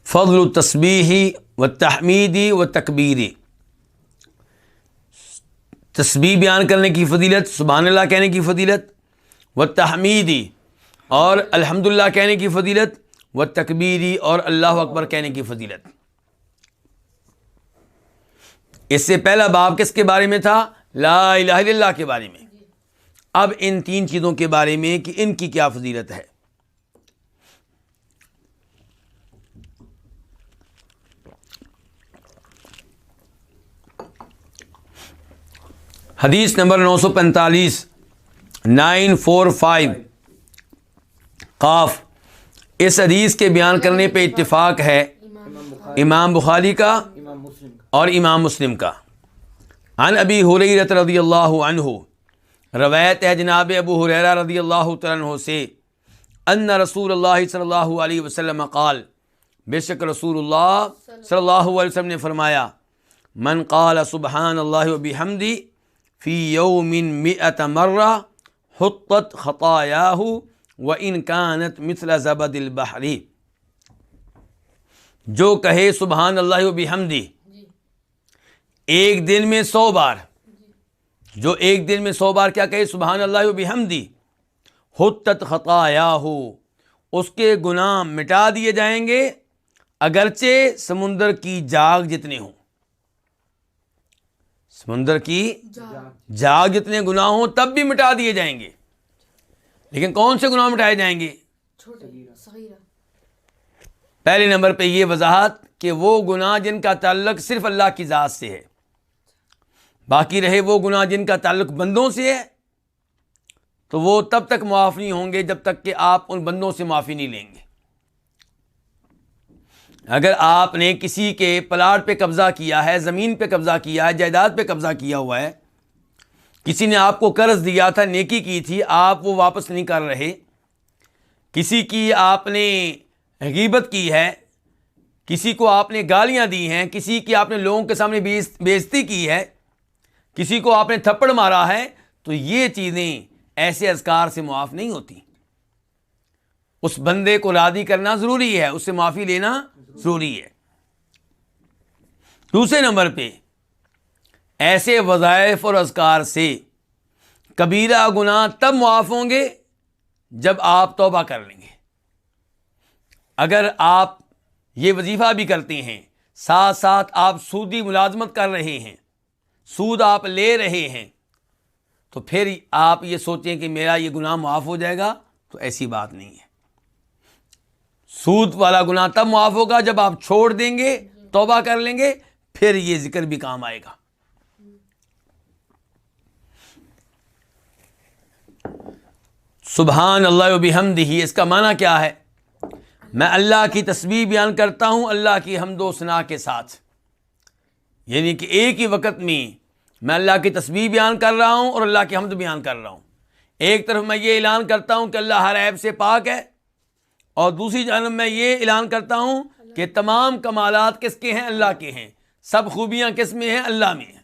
[SPEAKER 1] فضل التسبیح و تحمیدی و تکبیری. تسبیح بیان کرنے کی فضیلت، سبحان اللہ کہنے کی فضیلت، و تحمیدی اور الحمدللہ کہنے کی فضیلت، و تکبیری اور اللہ اکبر کہنے کی فضیلت. اس سے پہلا باب کس کے بارے میں تھا؟ لا الہ الا اللہ کے بارے میں. اب ان 3 چیزوں کے بارے میں کہ ان کی کیا فضیلت ہے. حدیث نمبر 945، 945 قاف. اس حدیث کے بیان کرنے پہ اتفاق ہے امام بخاری کا اور امام مسلم کا. عن ابی ہریرہ رضی اللہ عنہ، روایت ہے جناب ابو ہریرہ رضی اللہ تعالیٰ عنہ سے، ان رسول اللہ صلی اللہ علیہ وسلم قال، بے شک رسول اللہ صلی اللہ علیہ وسلم نے فرمایا، من قال سبحان اللہ وبحمدہ فی یوم 100 مرہ حطت خطایاہ وان کانت مثل زبد البحر. جو کہے سبحان اللہ وبحمدہ ایک دن میں 100 بار، جو ایک دن میں 100 بار کیا کہے سبحان اللہ وبحمدہ، حطت خطایاہ، اس کے گناہ مٹا دیے جائیں گے اگرچہ سمندر کی جاگ جتنے ہوں. سمندر کی جاگ جتنے گناہ ہوں تب بھی مٹا دیے جائیں گے. لیکن کون سے گناہ مٹائے جائیں گے؟ پہلے نمبر پہ یہ وضاحت کہ وہ گناہ جن کا تعلق صرف اللہ کی ذات سے ہے. باقی رہے وہ گناہ جن کا تعلق بندوں سے ہے تو وہ تب تک معاف نہیں ہوں گے جب تک کہ آپ ان بندوں سے معافی نہیں لیں گے. اگر آپ نے کسی کے پلاٹ پہ قبضہ کیا ہے، زمین پہ قبضہ کیا ہے، جائیداد پہ قبضہ کیا ہوا ہے، کسی نے آپ کو قرض دیا تھا، نیکی کی تھی، آپ وہ واپس نہیں کر رہے، کسی کی آپ نے غیبت کی ہے، کسی کو آپ نے گالیاں دی ہیں، کسی کی آپ نے لوگوں کے سامنے بےعزتی کی ہے، کسی کو آپ نے تھپڑ مارا ہے، تو یہ چیزیں ایسے اذکار سے معاف نہیں ہوتی. اس بندے کو راضی کرنا ضروری ہے، اس سے معافی لینا ضروری ہے. دوسرے نمبر پہ ایسے وظائف اور اذکار سے کبیرہ گناہ تب معاف ہوں گے جب آپ توبہ کر لیں گے. اگر آپ یہ وظیفہ بھی کرتے ہیں، ساتھ ساتھ آپ سودی ملازمت کر رہے ہیں، سود آپ لے رہے ہیں، تو پھر آپ یہ سوچیں کہ میرا یہ گناہ معاف ہو جائے گا، تو ایسی بات نہیں ہے. سود والا گناہ تب معاف ہوگا جب آپ چھوڑ دیں گے توبہ کر لیں گے پھر یہ ذکر بھی کام آئے گا۔ سبحان اللہ و بحمدہ، اس کا معنی کیا ہے؟ میں اللہ کی تسبیح بیان کرتا ہوں اللہ کی حمد و ثنا کے ساتھ، یعنی کہ ایک ہی وقت میں اللہ کی تسبیح بیان کر رہا ہوں اور اللہ کی حمد بیان کر رہا ہوں۔ ایک طرف میں یہ اعلان کرتا ہوں کہ اللہ ہر عیب سے پاک ہے، اور دوسری جانب میں یہ اعلان کرتا ہوں کہ تمام کمالات کس کے ہیں؟ اللہ کے ہیں، سب خوبیاں کس میں ہیں؟ اللہ میں ہیں۔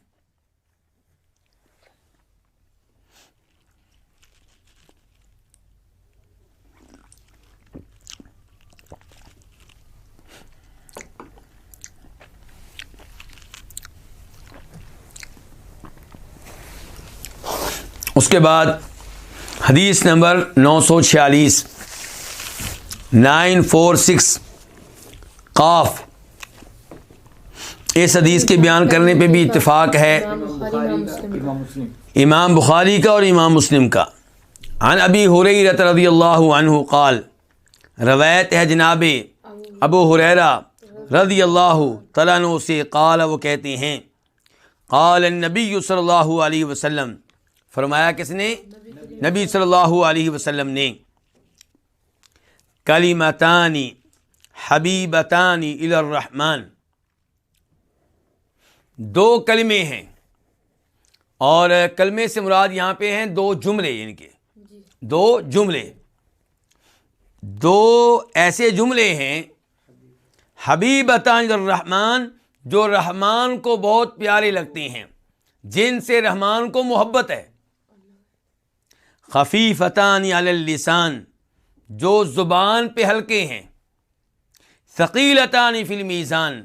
[SPEAKER 1] اس کے بعد حدیث نمبر 946 946 قاف، اس حدیث کے بیان کرنے پہ بھی اتفاق ہے امام بخاری کا اور امام مسلم کا۔ عن ابی ہریرہ رضی اللہ عنہ قال، روایت ہے جناب ابو ہریرہ رضی اللہ تعالیٰ عنہ سے، قال وہ کہتے ہیں، قال النبی صلی اللہ علیہ وسلم، فرمایا کس نے؟ نبی صلی اللہ علیہ وسلم نے، کلمتان حبیبتان الی الرحمن، دو کلمے ہیں، اور کلمے سے مراد یہاں پہ ہیں دو جملے، یعنی کہ دو جملے، دو ایسے جملے ہیں حبیبتان الی الرحمن جو رحمان کو بہت پیارے لگتے ہیں، جن سے رحمان کو محبت ہے، خفیفتان علی اللسان جو زبان پہ ہلکے ہیں، ثقیلتان فی المیزان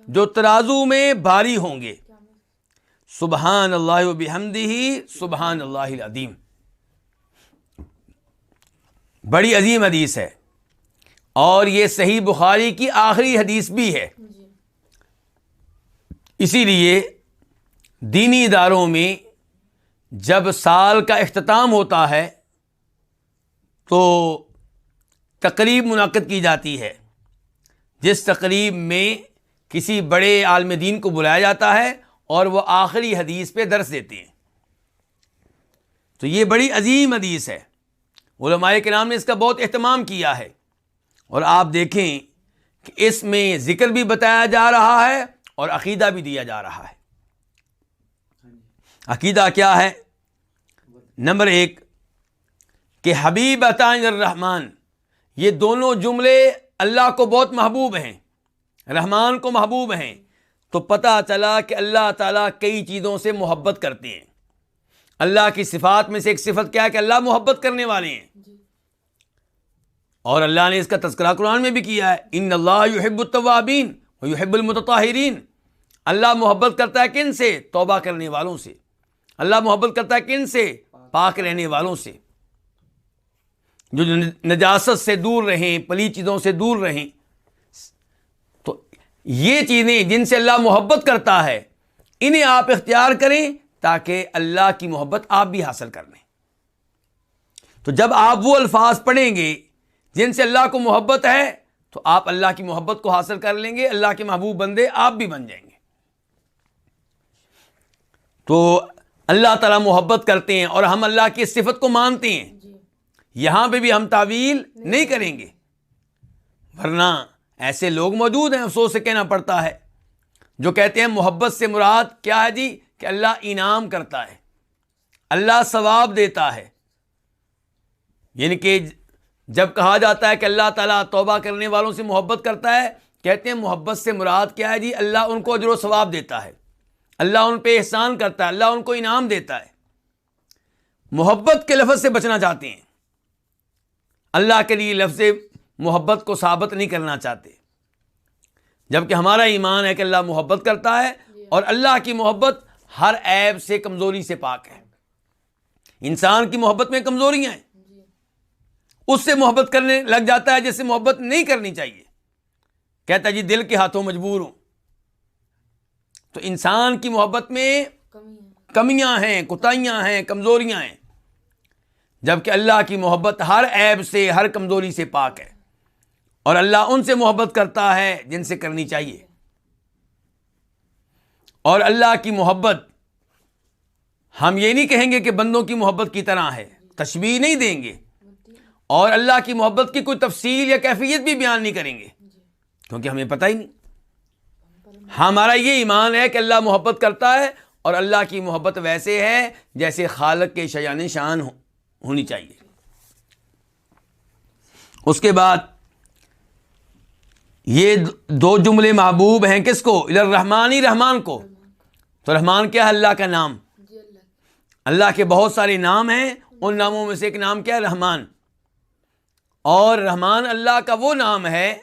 [SPEAKER 1] جو ترازو میں بھاری ہوں گے، سبحان اللہ و بحمدہ سبحان اللہ العظیم۔ بڑی عظیم حدیث ہے، اور یہ صحیح بخاری کی آخری حدیث بھی ہے۔ اسی لیے دینی اداروں میں جب سال کا اختتام ہوتا ہے تو تقریب منعقد کی جاتی ہے، جس تقریب میں کسی بڑے عالم دین کو بلایا جاتا ہے اور وہ آخری حدیث پہ درس دیتے ہیں۔ تو یہ بڑی عظیم حدیث ہے، علماء کرام نے اس کا بہت اہتمام کیا ہے، اور آپ دیکھیں کہ اس میں ذکر بھی بتایا جا رہا ہے اور عقیدہ بھی دیا جا رہا ہے۔ عقیدہ کیا ہے؟ نمبر 1 کہ حبیبتان الرحمن، یہ دونوں جملے اللہ کو بہت محبوب ہیں، رحمان کو محبوب ہیں، تو پتہ چلا کہ اللہ تعالیٰ کئی چیزوں سے محبت کرتے ہیں۔ اللہ کی صفات میں سے ایک صفت کیا ہے؟ کہ اللہ محبت کرنے والے ہیں، اور اللہ نے اس کا تذکرہ قرآن میں بھی کیا ہے، ان اللہ یحب التوابین ویحب المتطہرین۔ اللہ محبت کرتا ہے کن سے؟ توبہ کرنے والوں سے۔ اللہ محبت کرتا ہے کن سے؟ پاک رہنے والوں سے، جو نجاست سے دور رہیں، پلیت چیزوں سے دور رہیں۔ تو یہ چیزیں جن سے اللہ محبت کرتا ہے، انہیں آپ اختیار کریں تاکہ اللہ کی محبت آپ بھی حاصل کر لیں۔ تو جب آپ وہ الفاظ پڑھیں گے جن سے اللہ کو محبت ہے، تو آپ اللہ کی محبت کو حاصل کر لیں گے، اللہ کے محبوب بندے آپ بھی بن جائیں گے۔ تو اللہ تعالیٰ محبت کرتے ہیں اور ہم اللہ کی صفت کو مانتے ہیں، یہاں پہ بھی ہم تعویل نہیں کریں گے، ورنہ ایسے لوگ موجود ہیں، افسوس سے کہنا پڑتا ہے، جو کہتے ہیں محبت سے مراد کیا ہے جی؟ کہ اللہ انعام کرتا ہے، اللہ ثواب دیتا ہے۔ یعنی کہ جب کہا جاتا ہے کہ اللہ تعالیٰ توبہ کرنے والوں سے محبت کرتا ہے، کہتے ہیں محبت سے مراد کیا ہے جی؟ اللہ ان کو اجر و ثواب دیتا ہے، اللہ ان پہ احسان کرتا ہے، اللہ ان کو انعام دیتا ہے۔ محبت کے لفظ سے بچنا چاہتے ہیں، اللہ کے لیے لفظ محبت کو ثابت نہیں کرنا چاہتے، جبکہ ہمارا ایمان ہے کہ اللہ محبت کرتا ہے، اور اللہ کی محبت ہر عیب سے، کمزوری سے پاک ہے۔ انسان کی محبت میں کمزوریاں ہیں، اس سے محبت کرنے لگ جاتا ہے جس سے محبت نہیں کرنی چاہیے، کہتا ہے جی دل کے ہاتھوں مجبور ہوں۔ تو انسان کی محبت میں کمیاں ہیں، کوتاہیاں ہیں، کمزوریاں ہیں، جبکہ اللہ کی محبت ہر عیب سے، ہر کمزوری سے پاک ہے، اور اللہ ان سے محبت کرتا ہے جن سے کرنی چاہیے۔ اور اللہ کی محبت ہم یہ نہیں کہیں گے کہ بندوں کی محبت کی طرح ہے، تشبیہ نہیں دیں گے، اور اللہ کی محبت کی کوئی تفصیل یا کیفیت بھی بیان نہیں کریں گے، کیونکہ ہمیں پتہ ہی نہیں۔ ہمارا یہ ایمان ہے کہ اللہ محبت کرتا ہے، اور اللہ کی محبت ویسے ہے جیسے خالق کے شایان شان ہونی چاہیے۔ اس کے بعد یہ دو جملے محبوب ہیں کس کو؟ الرحمانی، رحمان کو۔ تو رحمان کیا ہے؟ اللہ کا نام۔ اللہ کے بہت سارے نام ہیں، ان ناموں میں سے ایک نام کیا ہے؟ رحمان۔ اور رحمان اللہ کا وہ نام ہے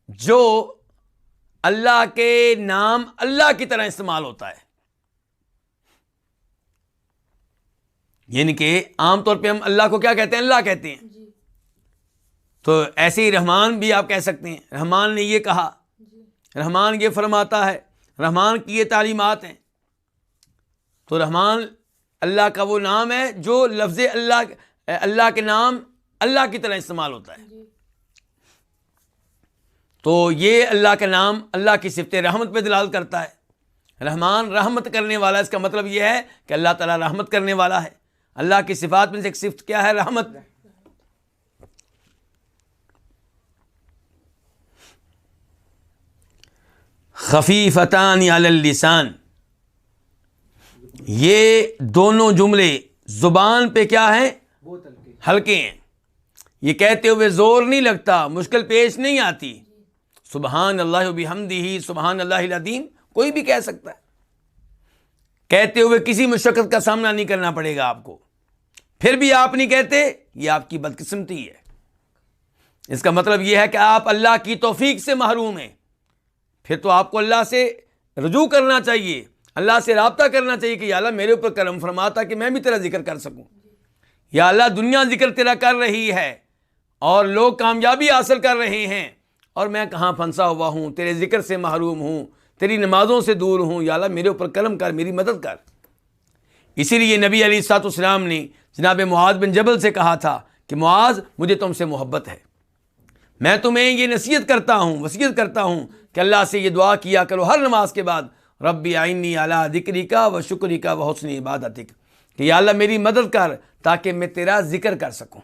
[SPEAKER 1] جو اللہ کے نام اللہ کی طرح استعمال ہوتا ہے، یعنی کہ عام طور پہ ہم اللہ کو کیا کہتے ہیں؟ اللہ کہتے ہیں، تو ایسے ہی رحمان بھی آپ کہہ سکتے ہیں، رحمان نے یہ کہا، رحمان یہ فرماتا ہے، رحمان کی یہ تعلیمات ہیں۔ تو رحمان اللہ کا وہ نام ہے جو لفظ اللہ کے نام اللہ کی طرح استعمال ہوتا ہے۔ تو یہ اللہ کا نام اللہ کی صفت رحمت پہ دلالت کرتا ہے۔ رحمان رحمت کرنے والا، اس کا مطلب یہ ہے کہ اللہ تعالیٰ رحمت کرنے والا ہے۔ اللہ کی صفات میں سے ایک صفت کیا ہے؟ رحمت۔ خفیفتان علی اللسان، یہ دونوں جملے زبان پہ کیا ہیں؟ ہلکے ہیں۔ یہ کہتے ہوئے زور نہیں لگتا، مشکل پیش نہیں آتی۔ سبحان اللہ و بحمدہ، سبحان اللہ العظیم، کوئی بھی کہہ سکتا ہے۔ کہتے ہوئے کسی مشقت کا سامنا نہیں کرنا پڑے گا آپ کو، پھر بھی آپ نہیں کہتے، یہ آپ کی بدقسمتی ہے۔ اس کا مطلب یہ ہے کہ آپ اللہ کی توفیق سے محروم ہیں۔ پھر تو آپ کو اللہ سے رجوع کرنا چاہیے، اللہ سے رابطہ کرنا چاہیے کہ یا اللہ میرے اوپر کرم فرما تاکہ میں بھی تیرا ذکر کر سکوں۔ یا اللہ دنیا ذکر تیرا کر رہی ہے اور لوگ کامیابی حاصل کر رہے ہیں، اور میں کہاں پھنسا ہوا ہوں، تیرے ذکر سے محروم ہوں، تیری نمازوں سے دور ہوں، یا اللہ میرے اوپر کرم کر، میری مدد کر۔ اسی لیے نبی علیہ الصلوۃ والسلام نے جناب معاذ بن جبل سے کہا تھا کہ معاذ مجھے تم سے محبت ہے، میں تمہیں یہ نصیحت کرتا ہوں، وصیت کرتا ہوں کہ اللہ سے یہ دعا کیا کرو ہر نماز کے بعد، ربی اعنی علی ذکرک و شکرک و حسن عبادتک، کہ یا اللہ میری مدد کر تاکہ میں تیرا ذکر کر سکوں۔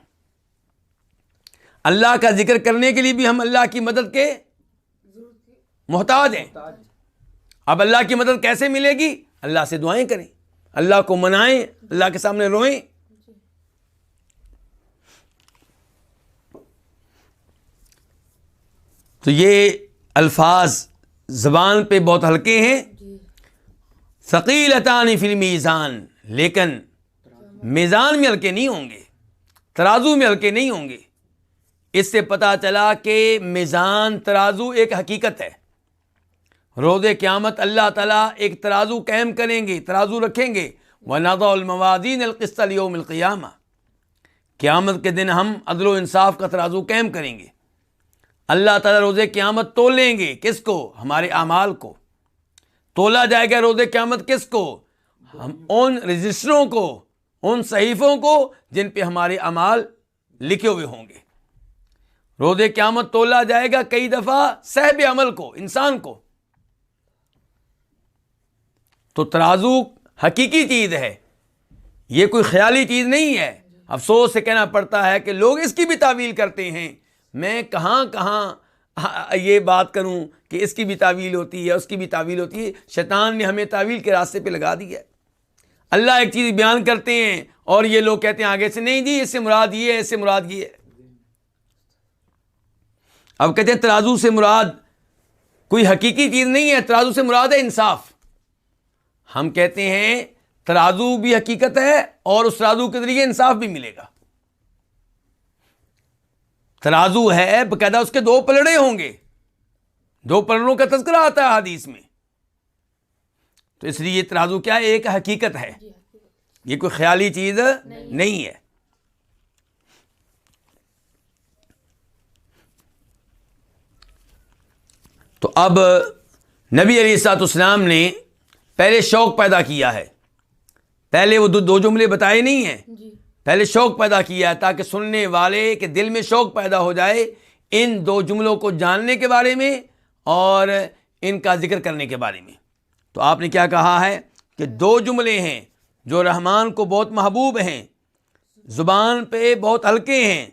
[SPEAKER 1] اللہ کا ذکر کرنے کے لیے بھی ہم اللہ کی مدد کے محتاج ہیں۔ اب اللہ کی مدد کیسے ملے گی؟ اللہ سے دعائیں کریں، اللہ کو منائیں، اللہ کے سامنے روئیں۔ تو یہ الفاظ زبان پہ بہت ہلکے ہیں، ثقیلتان فی المیزان، لیکن میزان میں ہلکے نہیں ہوں گے، ترازو میں ہلکے نہیں ہوں گے۔ اس سے پتہ چلا کہ میزان ترازو ایک حقیقت ہے۔ روز قیامت اللہ تعالیٰ ایک ترازو قائم کریں گے، ترازو رکھیں گے، وَنَضَعُ الْمَوَازِينَ الْقِسْطَ لِيَوْمِ الْقِيَامَةِ، قیامت کے دن ہم عدل و انصاف کا ترازو قائم کریں گے۔ اللہ تعالیٰ روز قیامت تولیں گے، کس کو؟ ہمارے اعمال کو۔ تولا جائے گا روز قیامت کس کو؟ ہم ان رجسٹروں کو، ان صحیفوں کو جن پہ ہمارے اعمال لکھے ہوئے ہوں گے۔ روز قیامت تولا جائے گا کئی دفعہ صاحب عمل کو، انسان کو۔ تو ترازو حقیقی چیز ہے، یہ کوئی خیالی چیز نہیں ہے۔ افسوس سے کہنا پڑتا ہے کہ لوگ اس کی بھی تعویل کرتے ہیں۔ میں کہاں کہاں یہ بات کروں کہ اس کی بھی تعویل ہوتی ہے، اس کی بھی تعویل ہوتی ہے۔ شیطان نے ہمیں تعویل کے راستے پہ لگا دیا ہے۔ اللہ ایک چیز بیان کرتے ہیں اور یہ لوگ کہتے ہیں آگے سے نہیں جی اس سے مراد یہ ہے، اس سے مراد یہ ہے۔ اب کہتے ہیں ترازو سے مراد کوئی حقیقی چیز نہیں ہے، ترازو سے مراد ہے انصاف۔ ہم کہتے ہیں ترازو بھی حقیقت ہے اور اس ترازو کے ذریعے انصاف بھی ملے گا۔ ترازو ہے باقاعدہ، اس کے دو پلڑے ہوں گے، دو پلڑوں کا تذکرہ آتا ہے حدیث میں۔ تو اس لیے ترازو کیا ہے؟ ایک حقیقت ہے، یہ کوئی خیالی چیز نہیں ہے۔ تو اب نبی علیہ الصلوۃ والسلام نے پہلے شوق پیدا کیا ہے، پہلے وہ دو جملے بتائے نہیں ہیں، پہلے شوق پیدا کیا ہے تاکہ سننے والے کے دل میں شوق پیدا ہو جائے ان دو جملوں کو جاننے کے بارے میں اور ان کا ذکر کرنے کے بارے میں۔ تو آپ نے کیا کہا ہے کہ دو جملے ہیں جو رحمان کو بہت محبوب ہیں، زبان پہ بہت ہلکے ہیں،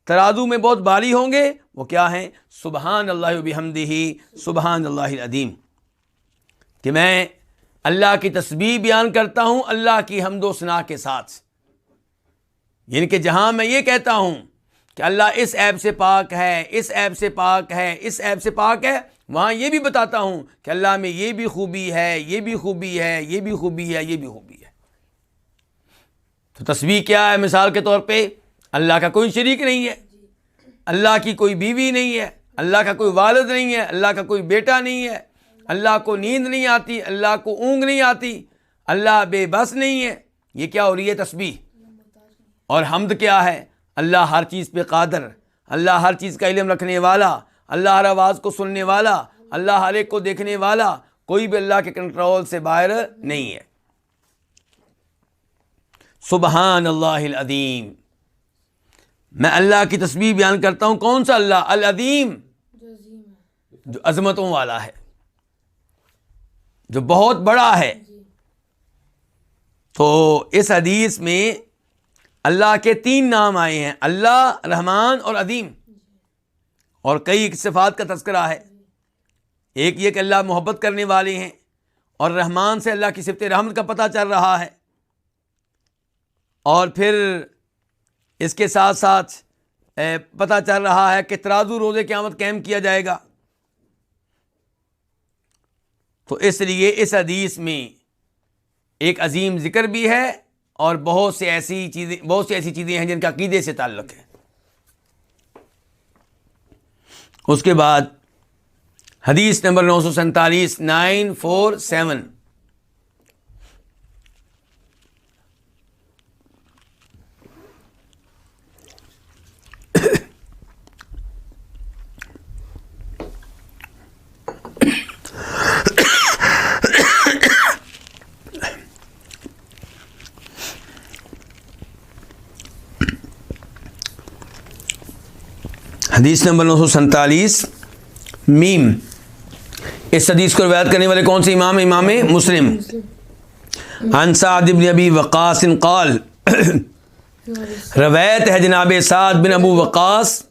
[SPEAKER 1] ترازو میں بہت بھاری ہوں گے، وہ کیا ہیں؟ سبحان اللہ و بحمدہ، سبحان اللہ العظیم، کہ میں اللہ کی تسبیح بیان کرتا ہوں اللہ کی حمد و ثنا کے ساتھ. یعنی کہ جہاں میں یہ کہتا ہوں کہ اللہ اس عیب سے پاک ہے، اس عیب سے پاک ہے، اس عیب سے پاک ہے، وہاں یہ بھی بتاتا ہوں کہ اللہ میں یہ بھی خوبی ہے، یہ بھی خوبی ہے، یہ بھی خوبی ہے، یہ بھی خوبی ہے. تو تسبیح کیا ہے؟ مثال کے طور پہ اللہ کا کوئی شریک نہیں ہے، اللہ کی کوئی بیوی نہیں ہے، اللہ کا کوئی والد نہیں ہے، اللہ کا کوئی بیٹا نہیں ہے، اللہ کو نیند نہیں آتی، اللہ کو اونگ نہیں آتی، اللہ بے بس نہیں ہے. یہ کیا ہو رہی ہے؟ تسبیح. اور حمد کیا ہے؟ اللہ ہر چیز پہ قادر، اللہ ہر چیز کا علم رکھنے والا، اللہ ہر آواز کو سننے والا، اللہ ہر ایک کو دیکھنے والا، کوئی بھی اللہ کے کنٹرول سے باہر نہیں ہے. سبحان اللہ العظیم، میں اللہ کی تسبیح بیان کرتا ہوں. کون سا اللہ؟ العظیم، جو عظمتوں والا ہے، جو بہت بڑا ہے. تو اس حدیث میں اللہ کے 3 نام آئے ہیں، اللہ، رحمان اور عظیم، اور کئی صفات کا تذکرہ ہے. ایک یہ کہ اللہ محبت کرنے والے ہیں، اور رحمان سے اللہ کی صفت رحمت کا پتہ چل رہا ہے. اور پھر اس کے ساتھ ساتھ پتہ چل رہا ہے کہ ترازو روز قیامت قائم کیا جائے گا. تو اس لیے اس حدیث میں ایک عظیم ذکر بھی ہے، اور بہت سی ایسی چیزیں ہیں جن کا عقیدے سے تعلق ہے. اس کے بعد حدیث نمبر 947، 947. حدیث نمبر 947 میم. اس حدیث کو روایت کرنے والے کون سے امام؟ امام مسلم. عن سعد بن ابی وقاص قال، روایت ہے جناب سعد بن ابو وقاص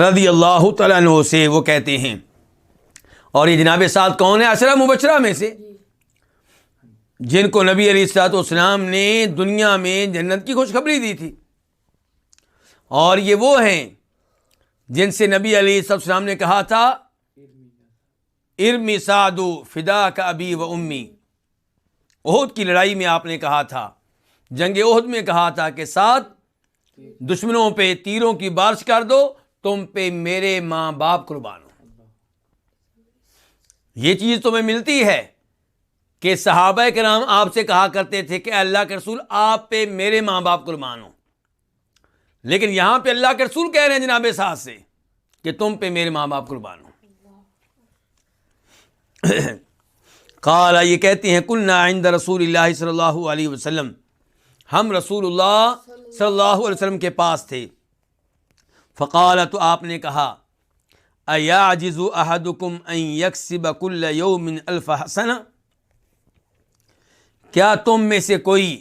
[SPEAKER 1] رضی اللہ تعالیٰ عنہ سے، وہ کہتے ہیں، اور یہ جناب سعد کون ہے؟ عشرہ مبشرہ میں سے، جن کو نبی علیہ الصلوۃ والسلام نے دنیا میں جنت کی خوشخبری دی تھی. اور یہ وہ ہیں جن سے نبی علیہ الصلوۃ والسلام نے کہا تھا ارمی سعد فداک ابی و امی. احد کی لڑائی میں آپ نے کہا تھا، جنگ احد میں کہا تھا کہ سعد، دشمنوں پہ تیروں کی بارش کر دو، تم پہ میرے ماں باپ قربان ہو. یہ چیز تمہیں ملتی ہے کہ صحابہ کرام آپ سے کہا کرتے تھے کہ اللہ کے رسول آپ پہ میرے ماں باپ قربان ہو، لیکن یہاں پہ اللہ کے رسول کہہ رہے ہیں جناب سعد سے کہ تم پہ میرے ماں باپ قربان ہو. قال، یہ کہتے ہیں، کنا عند رسول اللہ صلی اللہ علیہ وسلم، ہم رسول اللہ صلی اللہ علیہ وسلم کے پاس تھے. فقال، تو آپ نے کہا، ایعجز احدکم ان یکسب کل یوم الف حسنہ، کیا تم میں سے کوئی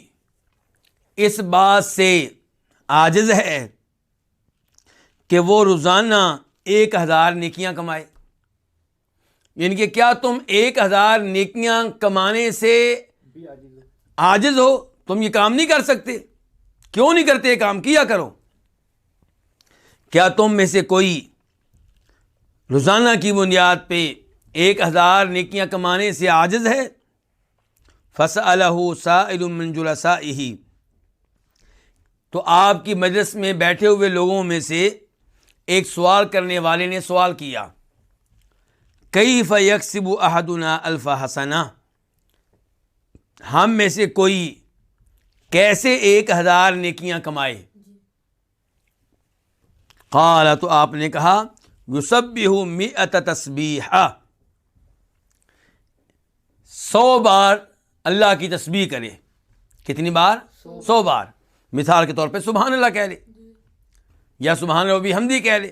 [SPEAKER 1] اس بات سے عاجز ہے کہ وہ روزانہ 1000 نیکیاں کمائے؟ یعنی کہ کیا تم 1000 نیکیاں کمانے سے عاجز ہو؟ تم یہ کام نہیں کر سکتے؟ کیوں نہیں کرتے یہ کام؟ کیا کرو. کیا تم میں سے کوئی روزانہ کی بنیاد پہ 1000 نیکیاں کمانے سے عاجز ہے؟ فسألہ سائل من جلسائہ، تو آپ کی مجلس میں بیٹھے ہوئے لوگوں میں سے ایک سوال کرنے والے نے سوال کیا، کیف یکسب احدنا الف حسنہ، ہم میں سے کوئی کیسے 1000 نیکیاں کمائے؟ قال، تو آپ نے کہا، یسبح 100 تسبیحہ، 100 بار اللہ کی تسبیح کرے. کتنی بار؟ 100 بار. مثال کے طور پہ سبحان اللہ کہہ لے، یا سبحان اللہ بحمدہ کہہ لے،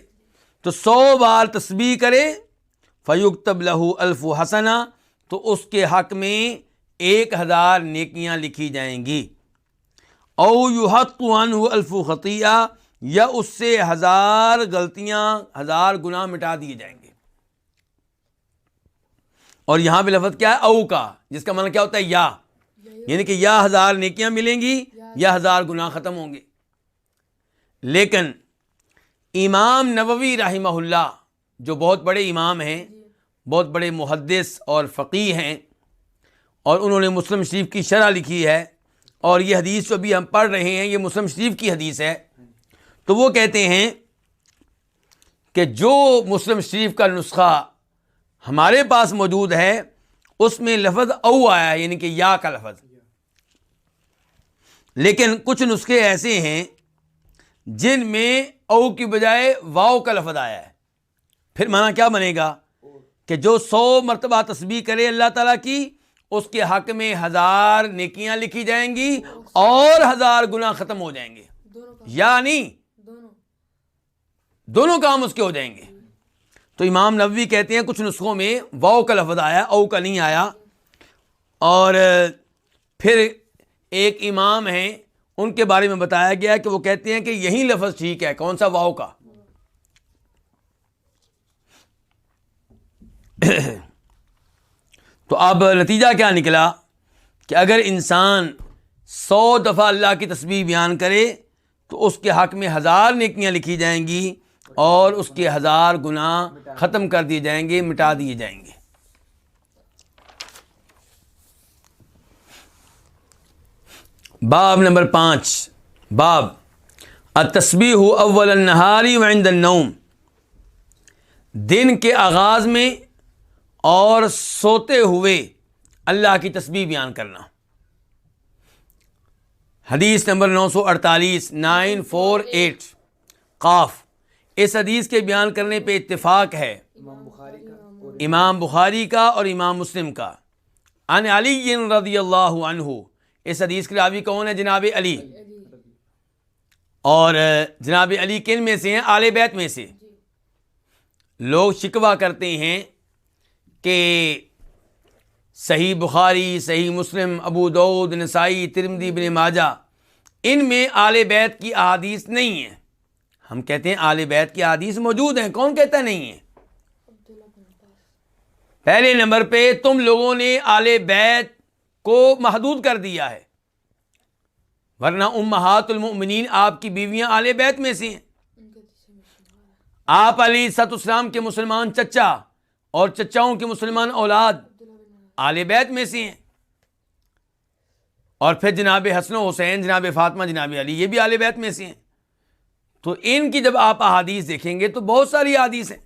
[SPEAKER 1] تو 100 بار تسبیح کرے. فیکتب لہ 1000 حسنہ، تو اس کے حق میں 1000 نیکیاں لکھی جائیں گی. او یحط عنہ الف خطیہ، یا اس سے 1000 غلطیاں 1000 گناہ مٹا دیے جائیں گے. اور یہاں پہ لفظ کیا ہے؟ او کا، جس کا معنی کیا ہوتا ہے؟ یا، یعنی کہ یا 1000 نیکیاں ملیں گی یا 1000 گناہ ختم ہوں گے. لیکن امام نووی رحمہ اللہ جو بہت بڑے امام ہیں، بہت بڑے محدث اور فقیہ ہیں، اور انہوں نے مسلم شریف کی شرح لکھی ہے، اور یہ حدیث جو ابھی ہم پڑھ رہے ہیں یہ مسلم شریف کی حدیث ہے. تو وہ کہتے ہیں کہ جو مسلم شریف کا نسخہ ہمارے پاس موجود ہے اس میں لفظ او آیا ہے، یعنی کہ یا کا لفظ. لیکن کچھ نسخے ایسے ہیں جن میں او کی بجائے واو کا لفظ آیا ہے. پھر معنی کیا بنے گا کہ جو 100 مرتبہ تسبیح کرے اللہ تعالیٰ کی، اس کے حق میں 1000 نیکیاں لکھی جائیں گی اور 1000 گناہ ختم ہو جائیں گے. یعنی دونوں کام اس کے ہو جائیں گے. تو امام نووی کہتے ہیں کچھ نسخوں میں واو کا لفظ آیا، او کا نہیں آیا. اور پھر ایک امام ہیں ان کے بارے میں بتایا گیا کہ وہ کہتے ہیں کہ یہی لفظ ٹھیک ہے. کون سا؟ واو کا. تو اب نتیجہ کیا نکلا کہ اگر انسان 100 دفعہ اللہ کی تسبیح بیان کرے تو اس کے حق میں 1000 نیکیاں لکھی جائیں گی اور اس کے 1000 گناہ ختم کر دیے جائیں گے، مٹا دیے جائیں گے. باب نمبر 5، باب التسبیح اول النہار وعند النوم، دن کے آغاز میں اور سوتے ہوئے اللہ کی تسبیح بیان کرنا. حدیث نمبر 948 948 قاف. اس حدیث کے بیان کرنے پہ اتفاق ہے امام بخاری کا اور امام مسلم کا. عن علی رضی اللہ عنہ، اس حدیث کے راوی کون ہے؟ جناب علی. اور جناب علی کن میں سے ہیں؟ آل بیت میں سے. لوگ شکوہ کرتے ہیں کہ صحیح بخاری، صحیح مسلم، ابو داؤد، نسائی، ترمذی، ابن ماجہ، ان میں آل بیت کی احادیث نہیں ہیں. ہم کہتے ہیں آل بیت کی احادیث موجود ہیں، کون کہتا نہیں ہے؟ پہلے نمبر پہ تم لوگوں نے آل بیت کو محدود کر دیا ہے، ورنہ امہات المؤمنین آپ کی بیویاں آل بیت میں سے ہیں. آپ علیہ السلام کے مسلمان چچا اور چچاؤں کے مسلمان اولاد آل بیت میں سے ہیں. اور پھر جناب حسن و حسین، جناب فاطمہ، جناب علی، یہ بھی آل بیت میں سے ہیں. تو ان کی جب آپ احادیث دیکھیں گے تو بہت ساری احادیث ہیں.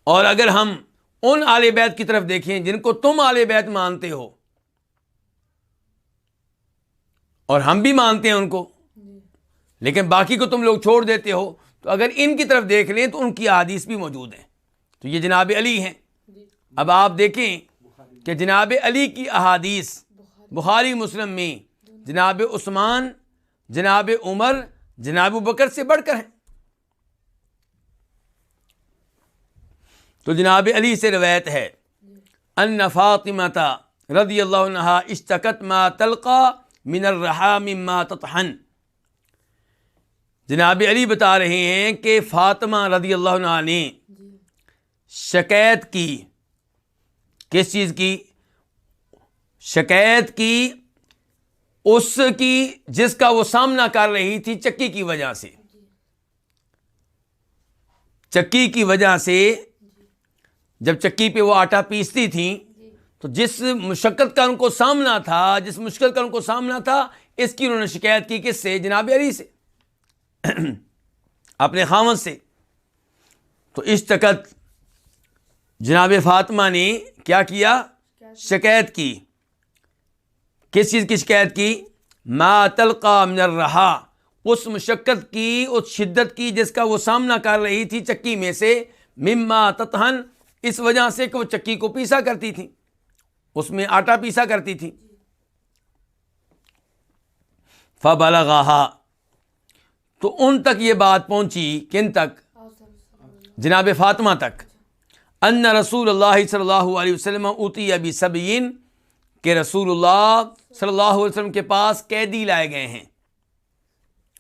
[SPEAKER 1] اور اگر ہم ان آل بیت کی طرف دیکھیں جن کو تم آل بیت مانتے ہو، اور ہم بھی مانتے ہیں ان کو، لیکن باقی کو تم لوگ چھوڑ دیتے ہو، تو اگر ان کی طرف دیکھ لیں تو ان کی احادیث بھی موجود ہیں. تو یہ جناب علی ہیں. اب آپ دیکھیں کہ جناب علی کی احادیث بخاری مسلم میں جناب عثمان، جناب عمر، جناب ابوبکر سے بڑھ کر ہیں. تو جناب علی سے روایت ہے ان فاطمہ رضی اللہ عنہا اشتکت ما تلقى من الرحا مما تطحن. جناب علی بتا رہے ہیں کہ فاطمہ رضی اللہ عنہا نے شکایت کی. کس چیز کی شکایت کی؟ اس کی جس کا وہ سامنا کر رہی تھی چکی کی وجہ سے. چکی کی وجہ سے جب چکی پہ وہ آٹا پیستی تھیں تو جس مشقت کا ان کو سامنا تھا، جس مشکل کا ان کو سامنا تھا، اس کی انہوں نے شکایت کی. کس سے؟ جناب علی سے، اپنے خاوند سے. تو اشتکت، جناب فاطمہ نے کیا کیا؟ شکایت کی. کس چیز کی شکایت کی؟ ما تلقى من الرحا، اس مشقت کی، اس شدت کی جس کا وہ سامنا کر رہی تھی چکی میں سے. مما تطحن، اس وجہ سے کہ وہ چکی کو پیسا کرتی تھی، اس میں آٹا پیسا کرتی تھی. فبلغها، تو ان تک یہ بات پہنچی. کن تک؟ جناب فاطمہ تک. ان رسول اللہ صلی اللہ علیہ وسلم اتی بسبیین، کہ رسول اللہ صلی اللہ علیہ وسلم کے پاس قیدی لائے گئے ہیں۔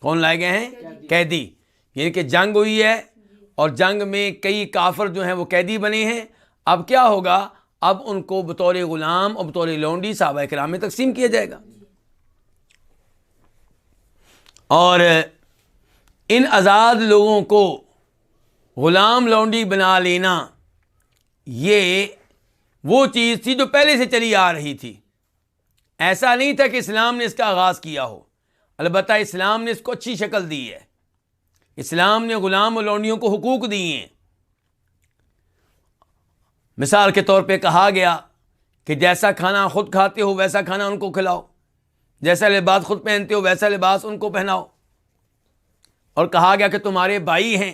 [SPEAKER 1] کون لائے گئے ہیں؟ قیدی، یعنی کہ جنگ ہوئی ہے اور جنگ میں کئی کافر جو ہیں وہ قیدی بنے ہیں۔ اب کیا ہوگا؟ اب ان کو بطور غلام اور بطور لونڈی صحابہ کرام میں تقسیم کیا جائے گا۔ اور ان آزاد لوگوں کو غلام لونڈی بنا لینا یہ وہ چیز تھی جو پہلے سے چلی آ رہی تھی۔ ایسا نہیں تھا کہ اسلام نے اس کا آغاز کیا ہو، البتہ اسلام نے اس کو اچھی شکل دی ہے۔ اسلام نے غلام اور لونڈیوں کو حقوق دیے ہیں۔ مثال کے طور پہ کہا گیا کہ جیسا کھانا خود کھاتے ہو ویسا کھانا ان کو کھلاؤ، جیسا لباس خود پہنتے ہو ویسا لباس ان کو پہناؤ، اور کہا گیا کہ تمہارے بھائی ہیں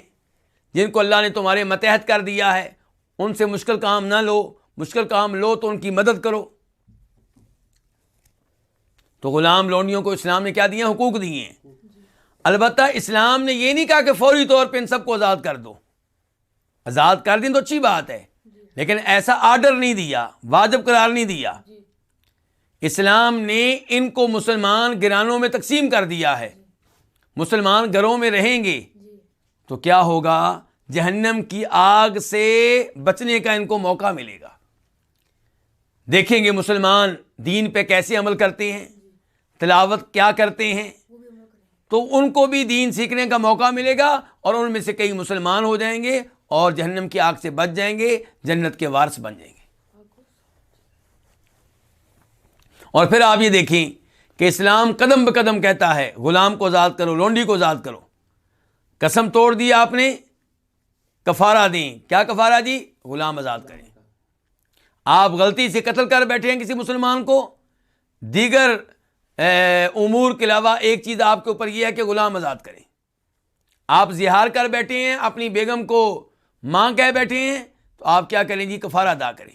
[SPEAKER 1] جن کو اللہ نے تمہارے ماتحت کر دیا ہے، ان سے مشکل کام نہ لو، مشکل کام لو تو ان کی مدد کرو۔ تو غلام لونڈیوں کو اسلام نے کیا دیا؟ حقوق دیے ہیں۔ البتہ اسلام نے یہ نہیں کہا کہ فوری طور پہ ان سب کو آزاد کر دو۔ آزاد کر دیں تو اچھی بات ہے، لیکن ایسا آرڈر نہیں دیا، واجب قرار نہیں دیا۔ اسلام نے ان کو مسلمان گھرانوں میں تقسیم کر دیا ہے۔ مسلمان گھروں میں رہیں گے تو کیا ہوگا؟ جہنم کی آگ سے بچنے کا ان کو موقع ملے گا۔ دیکھیں گے مسلمان دین پہ کیسے عمل کرتے ہیں، تلاوت کیا کرتے ہیں، تو ان کو بھی دین سیکھنے کا موقع ملے گا اور ان میں سے کئی مسلمان ہو جائیں گے اور جہنم کی آگ سے بچ جائیں گے، جنت کے وارث بن جائیں گے۔ اور پھر آپ یہ دیکھیں کہ اسلام قدم بہ قدم کہتا ہے غلام کو آزاد کرو، لونڈی کو آزاد کرو۔ قسم توڑ دی آپ نے، کفارہ دیں۔ کیا کفارہ دی؟ غلام آزاد کریں۔ آپ غلطی سے قتل کر بیٹھے ہیں کسی مسلمان کو، دیگر امور کے علاوہ ایک چیز آپ کے اوپر یہ ہے کہ غلام آزاد کریں۔ آپ زہار کر بیٹھے ہیں، اپنی بیگم کو ماں کہہ بیٹھے ہیں، تو آپ کیا کریں جی؟ کفارہ ادا کریں۔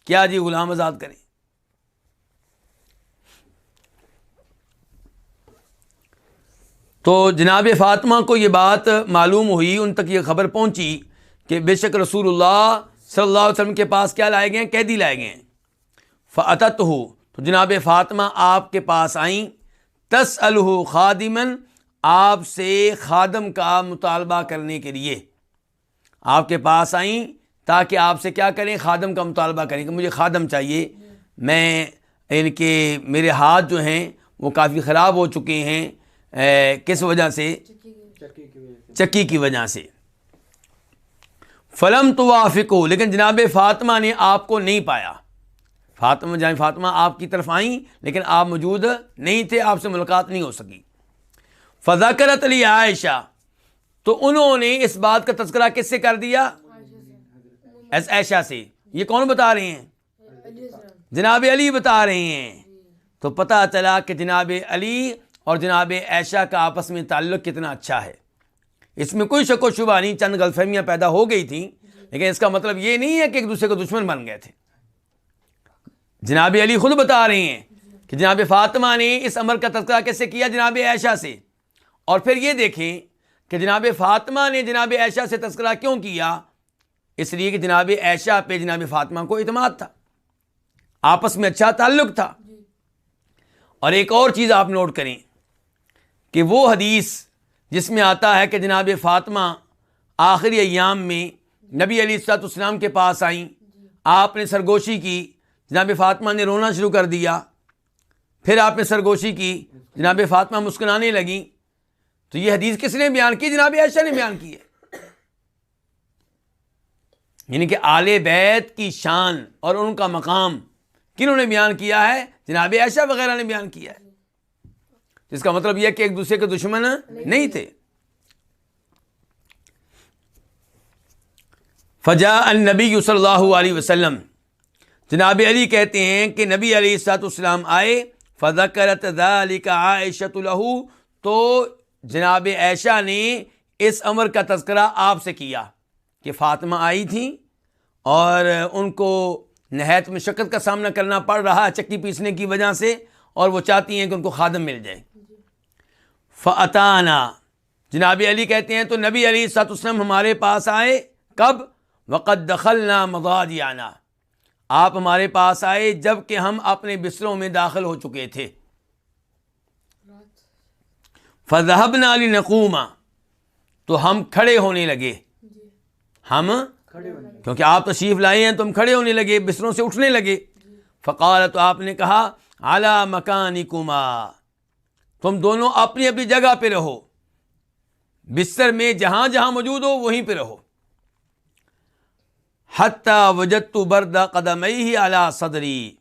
[SPEAKER 1] کیا جی؟ غلام آزاد کریں۔ تو جناب فاطمہ کو یہ بات معلوم ہوئی، ان تک یہ خبر پہنچی کہ بے شک رسول اللہ صلی اللہ علیہ وسلم کے پاس کیا لائے گئے ہیں؟ قیدی لائے گئے ہیں۔ فَأَتَتْهُ، تو جناب فاطمہ آپ کے پاس آئیں، تسألہ خادما، آپ سے خادم کا مطالبہ کرنے کے لیے آپ کے پاس آئیں تاکہ آپ سے کیا کریں؟ خادم کا مطالبہ کریں کہ مجھے خادم چاہیے، میں ان کے میرے ہاتھ جو ہیں وہ کافی خراب ہو چکے ہیں۔ کس وجہ سے؟ چکی کی وجہ سے۔ فلم توافقو، لیکن جناب فاطمہ نے آپ کو نہیں پایا۔ فاطمہ آپ کی طرف آئیں لیکن آپ موجود نہیں تھے، آپ سے ملاقات نہیں ہو سکی۔ فذکرت لی عائشہ، تو انہوں نے اس بات کا تذکرہ کس سے کر دیا؟ عائشہ سے۔ یہ کون بتا رہے ہیں؟ جناب علی بتا رہے ہیں۔ تو پتہ چلا کہ جناب علی اور جناب عائشہ کا آپس میں تعلق کتنا اچھا ہے۔ اس میں کوئی شک و شبہ نہیں، چند غلط فہمیاں پیدا ہو گئی تھیں، لیکن اس کا مطلب یہ نہیں ہے کہ ایک دوسرے کو دشمن بن گئے تھے۔ جناب علی خود بتا رہے ہیں کہ جناب فاطمہ نے اس امر کا تذکرہ کیسے کیا؟ جناب عائشہ سے۔ اور پھر یہ دیکھیں کہ جناب فاطمہ نے جناب عائشہ سے تذکرہ کیوں کیا؟ اس لیے کہ جناب عائشہ پہ جناب فاطمہ کو اعتماد تھا، آپس میں اچھا تعلق تھا۔ اور ایک اور چیز آپ نوٹ کریں کہ وہ حدیث جس میں آتا ہے کہ جناب فاطمہ آخری ایام میں نبی علیہ الصلوۃ والسلام کے پاس آئیں، آپ نے سرگوشی کی، جناب فاطمہ نے رونا شروع کر دیا، پھر آپ نے سرگوشی کی، جناب فاطمہ مسکرانے لگیں، تو یہ حدیث کس نے بیان کی؟ جناب عائشہ نے بیان کی ہے۔ یعنی کہ آل بیت کی شان اور ان کا مقام کنہوں نے بیان کیا ہے؟ جناب عائشہ وغیرہ نے بیان کیا ہے۔ اس کا مطلب یہ ہے کہ ایک دوسرے کے دشمن نہیں تھے۔ فجاء النبی صلی اللہ علیہ وسلم، جناب علی کہتے ہیں کہ نبی علیہ الصلوۃ والسلام آئے، فذکرت ذلک عائشۃ لہ، تو جناب عائشہ نے اس امر کا تذکرہ آپ سے کیا کہ فاطمہ آئی تھیں اور ان کو نہایت مشقت کا سامنا کرنا پڑ رہا ہے چکی پیسنے کی وجہ سے، اور وہ چاہتی ہیں کہ ان کو خادم مل جائے۔ فَأَتَانَا، جناب علی کہتے ہیں تو نبی علیہ الصلوۃ والسلام ہمارے پاس آئے، کب؟ وقد دخلنا مضاجعنا، آپ ہمارے پاس آئے جب کہ ہم اپنے بستروں میں داخل ہو چکے تھے. فذهبنا لنقوم، تو ہم کھڑے ہونے لگے. ہم کیونکہ آپ تشریف لائے ہیں تو ہم کھڑے ہونے لگے، بستروں سے اٹھنے لگے. فقال، تو آپ نے کہا علی مکانکما، تم دونوں اپنی اپنی جگہ پہ رہو، بستر میں جہاں جہاں موجود ہو وہیں پہ رہو. حتی وجدت برد قدمیہ علی صدری،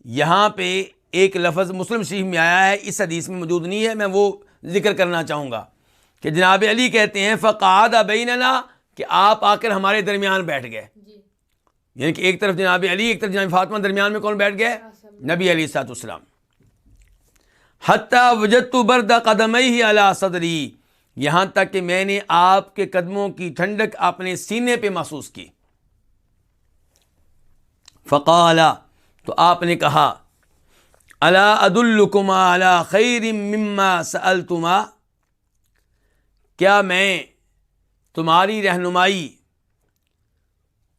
[SPEAKER 1] یہاں پہ ایک لفظ مسلم شریف میں آیا ہے، اس حدیث میں موجود نہیں ہے، میں وہ ذکر کرنا چاہوں گا کہ جناب علی کہتے ہیں فقعد بیننا، کہ آپ آ کر ہمارے درمیان بیٹھ گئے. یعنی کہ ایک طرف جناب علی، ایک طرف جناب فاطمہ، درمیان میں کون بیٹھ گئے؟ نبی علیہ الصلوۃ والسلام. حتی وجدت برد قدمیہ علی صدری، یہاں تک کہ میں نے آپ کے قدموں کی ٹھنڈک اپنے سینے پہ محسوس کی. فقال، تو آپ نے کہا الا ادلکما علی خیر مما سألتما، کیا میں تمہاری رہنمائی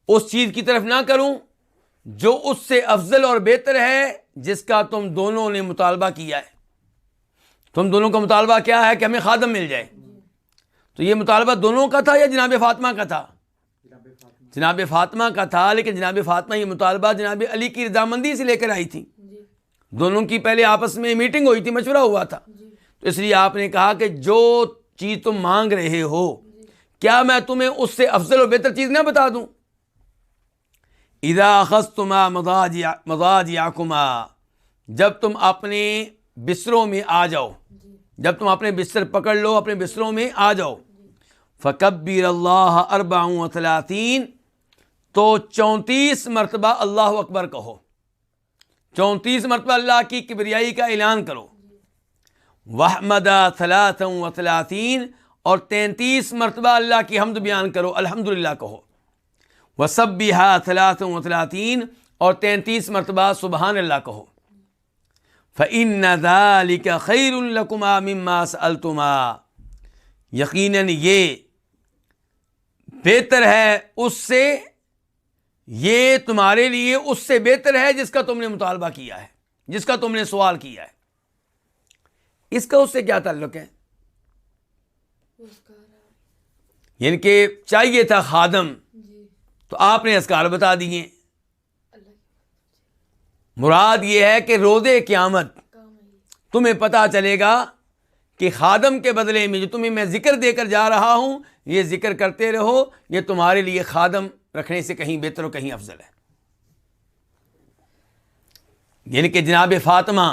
[SPEAKER 1] اس چیز کی طرف نہ کروں جو اس سے افضل اور بہتر ہے جس کا تم دونوں نے مطالبہ کیا ہے. تم دونوں کا مطالبہ کیا ہے کہ ہمیں خادم مل جائے. تو یہ مطالبہ دونوں کا تھا یا جناب فاطمہ کا تھا؟ جناب فاطمہ کا تھا، لیکن جناب فاطمہ یہ مطالبہ جناب علی کی رضامندی سے لے کر آئی تھی. دونوں کی پہلے آپس میں میٹنگ ہوئی تھی، مشورہ ہوا تھا. تو اس لیے آپ نے کہا کہ جو چیز تم مانگ رہے ہو کیا میں تمہیں اس سے افضل اور بہتر چیز نہ بتا دوں؟ اذا اخذتما مضاجعکما، جب تم اپنے بستروں میں آ جاؤ، جب تم اپنے بستر پکڑ لو، اپنے بستروں میں آ جاؤ. فکبر اللہ 34، تو 34 مرتبہ اللہ اکبر کہو، 34 مرتبہ اللہ کی کبریائی کا اعلان کرو. وحمد 33، اور 33 مرتبہ اللہ کی حمد بیان کرو، الحمدللہ کہو. وسبح 33، اور 33 مرتبہ سبحان اللہ کہو. فإن ذلك خیر لکما مما سألتما، یقیناً یہ بہتر ہے اس سے، یہ تمہارے لیے اس سے بہتر ہے جس کا تم نے مطالبہ کیا ہے، جس کا تم نے سوال کیا ہے. اس کا اس سے کیا تعلق ہے؟ یعنی کہ چاہیے تھا خادم تو آپ نے اذکار بتا دیے. مراد یہ ہے کہ روز قیامت تمہیں پتہ چلے گا کہ خادم کے بدلے میں جو تمہیں میں ذکر دے کر جا رہا ہوں، یہ ذکر کرتے رہو، یہ تمہارے لیے خادم رکھنے سے کہیں بہتر و کہیں افضل ہے. یعنی کہ جناب فاطمہ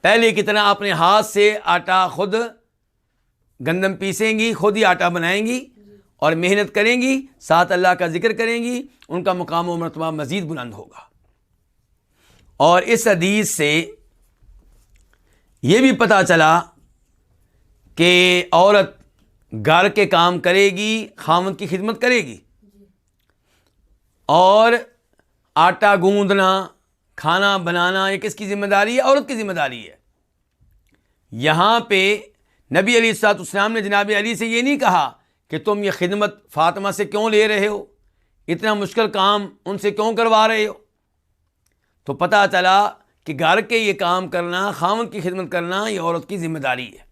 [SPEAKER 1] پہلے کی طرح اپنے ہاتھ سے آٹا خود گندم پیسیں گی، خود ہی آٹا بنائیں گی اور محنت کریں گی، ساتھ اللہ کا ذکر کریں گی، ان کا مقام و مرتبہ مزید بلند ہوگا. اور اس حدیث سے یہ بھی پتہ چلا کہ عورت گھر کے کام کرے گی، خاوند کی خدمت کرے گی، اور آٹا گوندنا، کھانا بنانا یہ کس کی ذمہ داری ہے؟ عورت کی ذمہ داری ہے. یہاں پہ نبی علیہ الصلوۃ والسلام نے جناب علی سے یہ نہیں کہا کہ تم یہ خدمت فاطمہ سے کیوں لے رہے ہو، اتنا مشکل کام ان سے کیوں کروا رہے ہو. تو پتہ چلا کہ گھر کے یہ کام کرنا، خاوند کی خدمت کرنا، یہ عورت کی ذمہ داری ہے.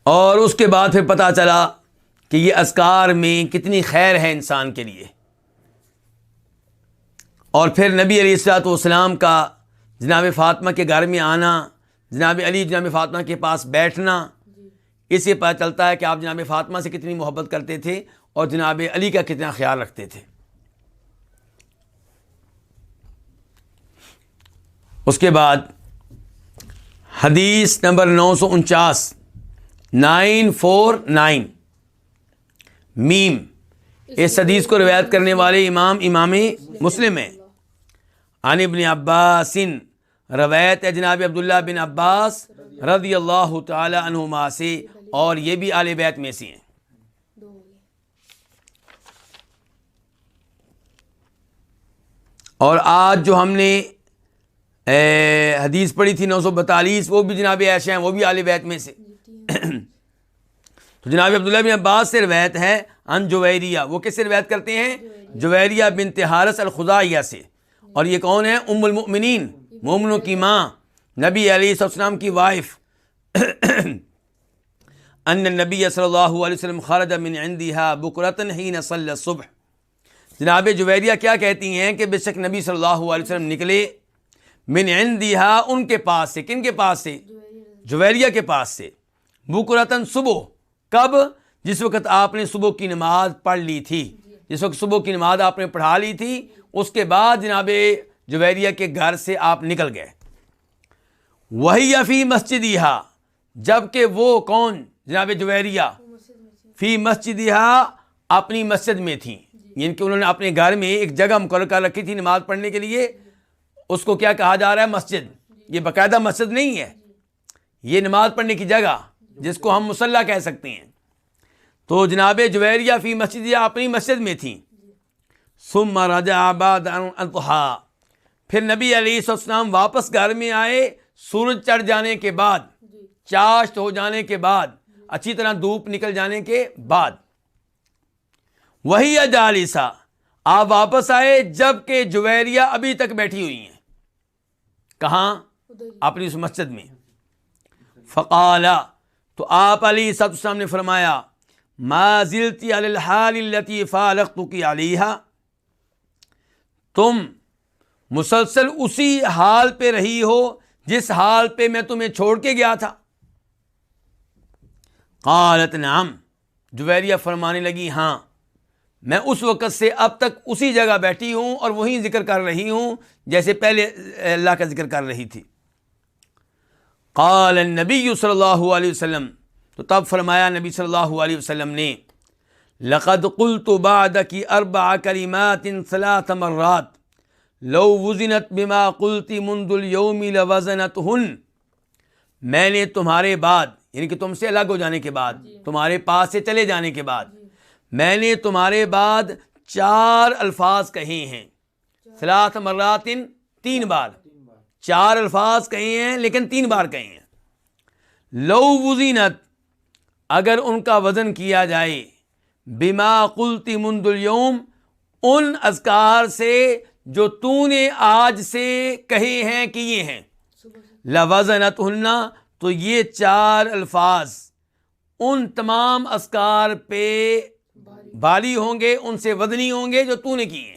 [SPEAKER 1] اور اس کے بعد پھر پتہ چلا کہ یہ اذکار میں کتنی خیر ہے انسان کے لیے. اور پھر نبی علیہ الصلوۃ والسلام کا جناب فاطمہ کے گھر میں آنا، جناب علی جناب فاطمہ کے پاس بیٹھنا، اس سے پتہ چلتا ہے کہ آپ جناب فاطمہ سے کتنی محبت کرتے تھے اور جناب علی کا کتنا خیال رکھتے تھے. اس کے بعد حدیث نمبر 949 949 میم، اس حدیث کو روایت کرنے والے امام مسلم ہیں. عن ابن عباس، روایت ہے جناب عبداللہ بن عباس رضی اللہ تعالی عنہما سے، اور یہ بھی آل بیت میں سے ہیں. اور آج جو ہم نے حدیث پڑھی تھی 942، وہ بھی جناب عائشہ ہیں، وہ بھی آل بیت میں سے. تو جناب عبداللہ بن عباس سے روایت ہے ان جویریہ، وہ کس سے روایت کرتے ہیں؟ جویریہ بنت حارث الخزاعیہ سے، اور یہ کون ہے؟ ام المؤمنین، مومنوں کی ماں، نبی علیہ السلام کی وائف۔ ان النبی صلی اللہ علیہ وسلم خرج من عندها بکرۃ حین صلی الصبح، جناب جویریہ کیا کہتی ہیں کہ بے شک نبی صلی اللہ علیہ وسلم نکلے من عندها، ان کے پاس سے، کن کے پاس سے؟ جویریہ کے پاس سے، بکرۃ صبح، کب؟ جس وقت آپ نے صبح کی نماز پڑھ لی تھی، جس وقت صبح کی نماز آپ نے پڑھا لی تھی، اس کے بعد جناب جویریہ کے گھر سے آپ نکل گئے۔ وہی فی مسجدہا، جبکہ وہ کون؟ جناب جویریہ فی مسجدہا، اپنی مسجد میں تھیں، یعنی کہ انہوں نے اپنے گھر میں ایک جگہ مقرر کر رکھی تھی نماز پڑھنے کے لیے، اس کو کیا کہا جا رہا ہے؟ مسجد۔ یہ باقاعدہ مسجد نہیں ہے، یہ نماز پڑھنے کی جگہ جس کو ہم مصلی کہہ سکتے ہیں۔ تو جناب جویریہ فی مسجدہا، اپنی مسجد میں تھیں۔ ثم رجع بعد ان اضحیٰ، پھر نبی علیہ السلام واپس گھر میں آئے سورج چڑھ جانے کے بعد، چاشت ہو جانے کے بعد، اچھی طرح دھوپ نکل جانے کے بعد۔ وہی جالسہ، آپ واپس آئے جب کہ جویریہ ابھی تک بیٹھی ہوئی ہیں، کہاں؟ اپنی اس مسجد میں۔ فقال، تو آپ علیہ السلام نے فرمایا، ما زلت علی الحال التي فارقتك علیہا، تم مسلسل اسی حال پہ رہی ہو جس حال پہ میں تمہیں چھوڑ کے گیا تھا؟ قالت نعم، جویریہ فرمانے لگی ہاں، میں اس وقت سے اب تک اسی جگہ بیٹھی ہوں اور وہیں ذکر کر رہی ہوں جیسے پہلے اللہ کا ذکر کر رہی تھی۔ قال النبی صلی اللہ علیہ وسلم، تو تب فرمایا نبی صلی اللہ علیہ وسلم نے، لقد قلت بعدك 4 كلمات 3 مرات لو وزنت بما قلت منذ اليوم لوزنتهن، میں نے تمہارے بعد، یعنی کہ تم سے الگ ہو جانے کے بعد، تمہارے پاس سے چلے جانے کے بعد، میں نے تمہارے بعد 4 الفاظ کہے ہیں، 3 مرات، 3 بار، 4 الفاظ کہے ہیں لیکن 3 بار کہے ہیں۔ لو وزنت، اگر ان کا وزن کیا جائے، بما قلت منذ اليوم، ان اذکار سے جو تو نے آج سے کہے ہیں کیے ہیں، لوزنتہن، تو یہ 4 الفاظ ان تمام اذکار پہ بھاری ہوں گے، ان سے وزنی ہوں گے جو تو نے کیے ہیں۔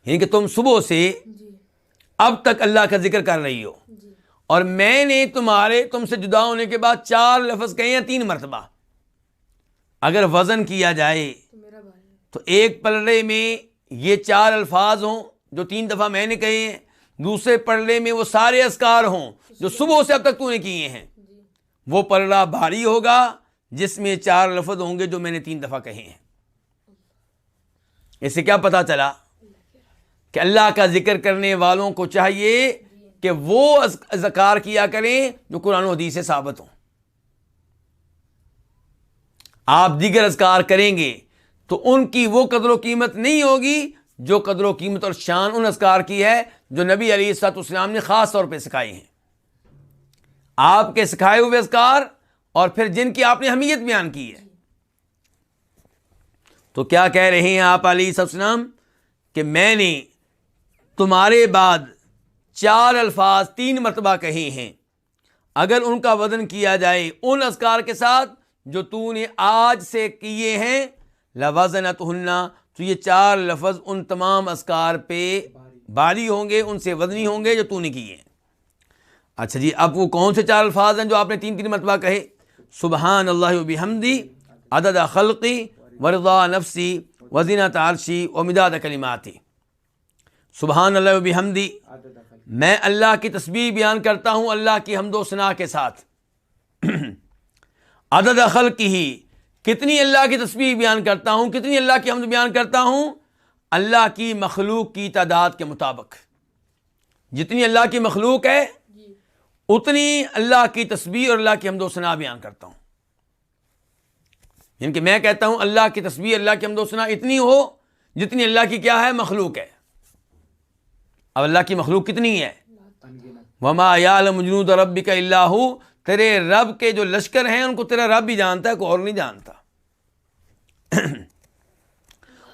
[SPEAKER 1] یعنی کہ تم صبح سے اب تک اللہ کا ذکر کر رہی ہو، اور میں نے تم سے جدا ہونے کے بعد 4 لفظ کہے ہیں 3 مرتبہ۔ اگر وزن کیا جائے تو ایک پلڑے میں یہ 4 الفاظ ہوں جو 3 دفعہ میں نے کہے ہیں، دوسرے پلڑے میں وہ سارے اذکار ہوں جو صبح سے اب تک تو نے کیے ہیں، وہ پلڑا بھاری ہوگا جس میں 4 لفظ ہوں گے جو میں نے 3 دفعہ کہے ہیں۔ اس سے کیا پتا چلا کہ اللہ کا ذکر کرنے والوں کو چاہیے کہ وہ اذکار کیا کریں جو قرآن و حدیث سے ثابت ہوں۔ آپ دیگر اذکار کریں گے تو ان کی وہ قدر و قیمت نہیں ہوگی جو قدر و قیمت اور شان ان اذکار کی ہے جو نبی علیہ الصلوۃ والسلام نے خاص طور پہ سکھائی ہیں۔ آپ کے سکھائے ہوئے اذکار اور پھر جن کی آپ نے اہمیت بیان کی ہے۔ تو کیا کہہ رہے ہیں آپ علیہ السلام کہ میں نے تمہارے بعد 4 الفاظ 3 مرتبہ کہے ہیں، اگر ان کا وزن کیا جائے ان اذکار کے ساتھ جو تو نے آج سے کیے ہیں، لوزنتہن، تو یہ 4 لفظ ان تمام اذکار پہ بھاری ہوں گے، ان سے وزنی ہوں گے جو تو نے کیے ہیں۔ اچھا جی، اب وہ کون سے 4 الفاظ ہیں جو آپ نے 3 مرتبہ کہے؟ سبحان اللہ و بحمدی عدد خلقی ورضا نفسی وزنۃ عرشی ومداد کلماتی۔ سبحان اللہ و بحمدی، میں اللہ کی تسبیح بیان کرتا ہوں اللہ کی حمد و ثنا کے ساتھ۔ عدد خلقہ، کتنی اللہ کی تسبیح بیان کرتا ہوں، کتنی اللہ کی حمد بیان کرتا ہوں؟ اللہ کی مخلوق کی تعداد کے مطابق، جتنی اللہ کی مخلوق ہے اتنی اللہ کی تسبیح اور اللہ کی حمد و ثنا بیان کرتا ہوں۔ یعنی کہ میں کہتا ہوں اللہ کی تسبیح، اللہ کی حمد و ثنا اتنی ہو جتنی اللہ کی کیا ہے؟ مخلوق ہے۔ اب اللہ کی مخلوق کتنی ہے؟ وما یعلم جنود ربک الا ہو، تیرے رب کے جو لشکر ہیں ان کو تیرا رب بھی جانتا ہے، کوئی اور نہیں جانتا۔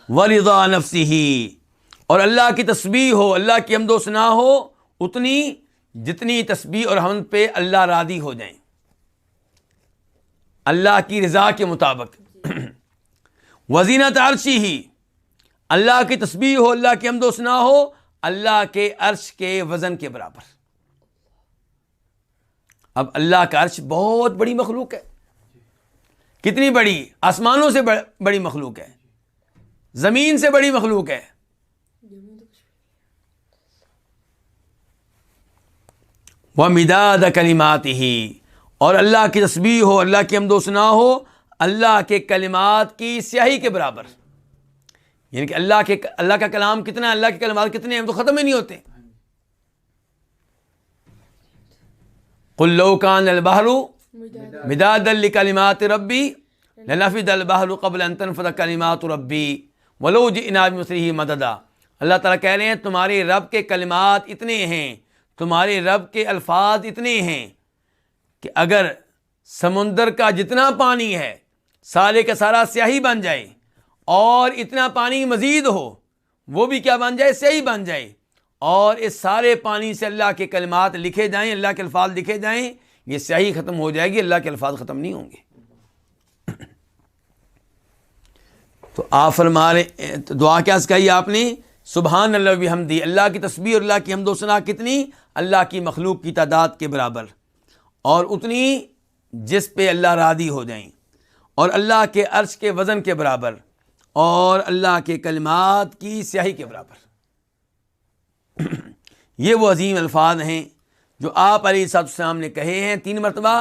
[SPEAKER 1] وَرِضَا نَفْسِهِ، اور اللہ کی تسبیح ہو، اللہ کی حمد و ثنا ہو اتنی جتنی تسبیح اور حمد پہ اللہ راضی ہو جائیں، اللہ کی رضا کے مطابق۔ وزینت عرشہ، اللہ کی تسبیح ہو، اللہ کی حمد و ثنا ہو اللہ کے عرش کے وزن کے برابر۔ اب اللہ کا عرش بہت بڑی مخلوق ہے، کتنی بڑی؟ آسمانوں سے بڑی مخلوق ہے، زمین سے بڑی مخلوق ہے۔ وَمِدَادَ كَلِمَاتِهِ، اور اللہ کی تسبیح ہو، اللہ کی حمد و ثنا ہو اللہ کے کلمات کی سیاہی کے برابر۔ یعنی کہ اللہ کا کلام کتنا ہے، اللہ کے کلمات کتنے ہیں، تو ختم ہی نہیں ہوتے۔ قُلْ لَوْ كَانَ الْبَحْرُ مِدَادًا لِكَلِمَاتِ رَبِّي لَنَفِدَ الْبَحْرُ قَبْلَ أَن تَنفَدَ كَلِمَاتُ رَبِّي وَلَوْ جِئْنَا بِمِثْلِهِ مَدَدًا۔ اللہ تعالیٰ کہہ رہے ہیں تمہارے رب کے کلمات اتنے ہیں، تمہارے رب کے الفاظ اتنے ہیں کہ اگر سمندر کا جتنا پانی ہے سارے کا سارا سیاہی بن جائے اور اتنا پانی مزید ہو وہ بھی کیا بن جائے، سیاہی بن جائے، اور اس سارے پانی سے اللہ کے کلمات لکھے جائیں، اللہ کے الفاظ لکھے جائیں، یہ سیاہی ختم ہو جائے گی، اللہ کے الفاظ ختم نہیں ہوں گے۔ تو آپ فرما رہے دعا کیا سکھائی آپ نے؟ سبحان اللہ بحمدی، اللہ کی تسبیح اور اللہ کی حمد و ثنا کتنی؟ اللہ کی مخلوق کی تعداد کے برابر، اور اتنی جس پہ اللہ راضی ہو جائیں، اور اللہ کے عرش کے وزن کے برابر، اور اللہ کے کلمات کی سیاہی کے برابر۔ یہ وہ عظیم الفاظ ہیں جو آپ علیہ السلام نے کہے ہیں 3 مرتبہ،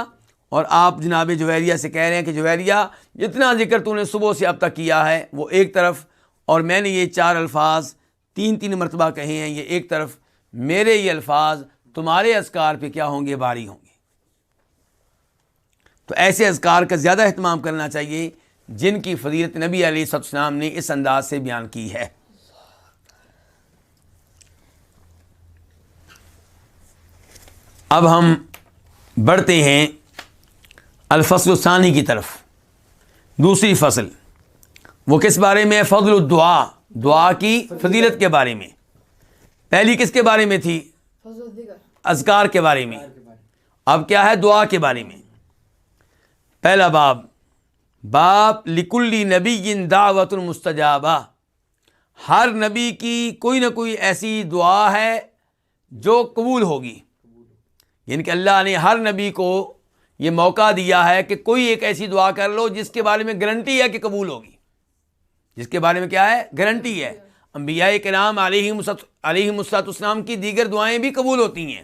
[SPEAKER 1] اور آپ جناب جویریہ سے کہہ رہے ہیں کہ جویریہ جتنا ذکر تو نے صبح سے اب تک کیا ہے وہ ایک طرف، اور میں نے یہ 4 الفاظ 3 مرتبہ کہے ہیں یہ ایک طرف، میرے یہ الفاظ تمہارے اذکار پہ کیا ہوں گے؟ باری ہوں گے۔ تو ایسے اذکار کا زیادہ اہتمام کرنا چاہیے جن کی فضیلت نبی علیہ السلام نے اس انداز سے بیان کی ہے۔ اب ہم بڑھتے ہیں الفصل الثانی کی طرف، دوسری فصل، وہ کس بارے میں؟ فضل الدعا، دعا کی فضیلت کے بارے میں۔ پہلی کس کے بارے میں تھی؟ اذکار کے بارے میں۔ اب کیا ہے؟ دعا کے بارے میں۔ پہلا باب لکل نبی دعوت مستجابہ، ہر نبی کی کوئی نہ کوئی ایسی دعا ہے جو قبول ہوگی، یعنی کہ اللہ نے ہر نبی کو یہ موقع دیا ہے کہ کوئی ایک ایسی دعا کر لو جس کے بارے میں گارنٹی ہے کہ قبول ہوگی، جس کے بارے میں کیا ہے؟ گارنٹی ہے۔ انبیاء کرام علیہ السلام کی دیگر دعائیں بھی قبول ہوتی ہیں،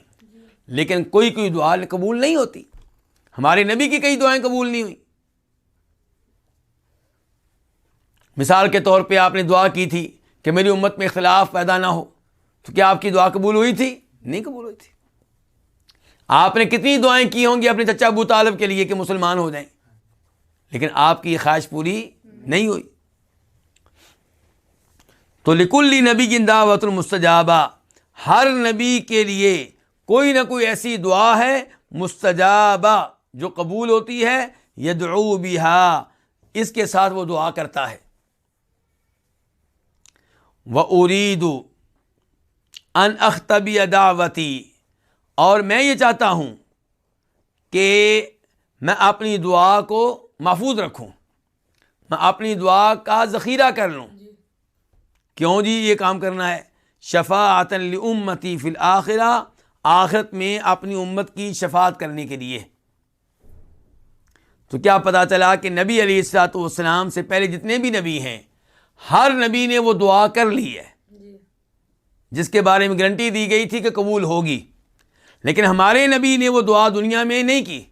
[SPEAKER 1] لیکن کوئی دعا قبول نہیں ہوتی۔ ہمارے نبی کی کئی دعائیں قبول نہیں ہوئی۔ مثال کے طور پہ آپ نے دعا کی تھی کہ میری امت میں اختلاف پیدا نہ ہو، تو کیا آپ کی دعا قبول ہوئی تھی؟ نہیں قبول ہوئی تھی۔ آپ نے کتنی دعائیں کی ہوں گی اپنے چچا ابو طالب کے لیے کہ مسلمان ہو جائیں، لیکن آپ کی یہ خواہش پوری نہیں ہوئی۔ تو لکل نبی دعوت المستجابہ، ہر نبی کے لیے کوئی نہ کوئی ایسی دعا ہے مستجابہ جو قبول ہوتی ہے، یدعو بہا، اس کے ساتھ وہ دعا کرتا ہے۔ وَأُرِيدُ أَنْ أَخْتَبِيَ دعوتی، اور میں یہ چاہتا ہوں کہ میں اپنی دعا کو محفوظ رکھوں، میں اپنی دعا کا ذخیرہ کر لوں۔ کیوں جی یہ کام کرنا ہے؟ شفاعۃ لامتی فی الآخرہ، آخرت میں اپنی امت کی شفاعت کرنے کے لیے۔ تو کیا پتہ چلا کہ نبی علیہ الصلوۃ والسلام سے پہلے جتنے بھی نبی ہیں ہر نبی نے وہ دعا کر لی ہے جس کے بارے میں گارنٹی دی گئی تھی کہ قبول ہوگی، لیکن ہمارے نبی نے وہ دعا دنیا میں نہیں کی،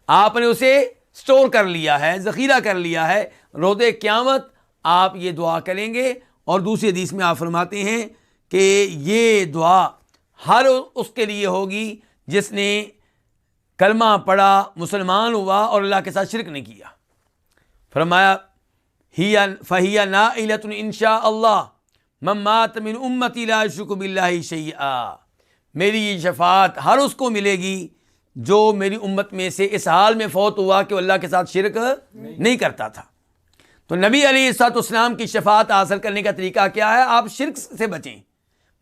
[SPEAKER 1] آپ نے اسے سٹور کر لیا ہے، ذخیرہ کر لیا ہے، روز قیامت آپ یہ دعا کریں گے۔ اور دوسری حدیث میں آپ فرماتے ہیں کہ یہ دعا ہر اس کے لیے ہوگی جس نے کلمہ پڑھا، مسلمان ہوا اور اللہ کے ساتھ شرک نہیں کیا۔ فرمایا فَهِيَ نَائِلَةٌ إِن شَاءَ اللَّهُ مَن مَّاتَ مِنْ أُمَّتِي لَا يُشْرِكُ بِاللَّهِ شَيْئًا، میری یہ شفاعت ہر اس کو ملے گی جو میری امت میں سے اس حال میں فوت ہوا کہ وہ اللہ کے ساتھ شرک نہیں کرتا تھا۔ تو نبی علیہ الصلوۃ والسلام کی شفاعت حاصل کرنے کا طریقہ کیا ہے؟ آپ شرک سے بچیں،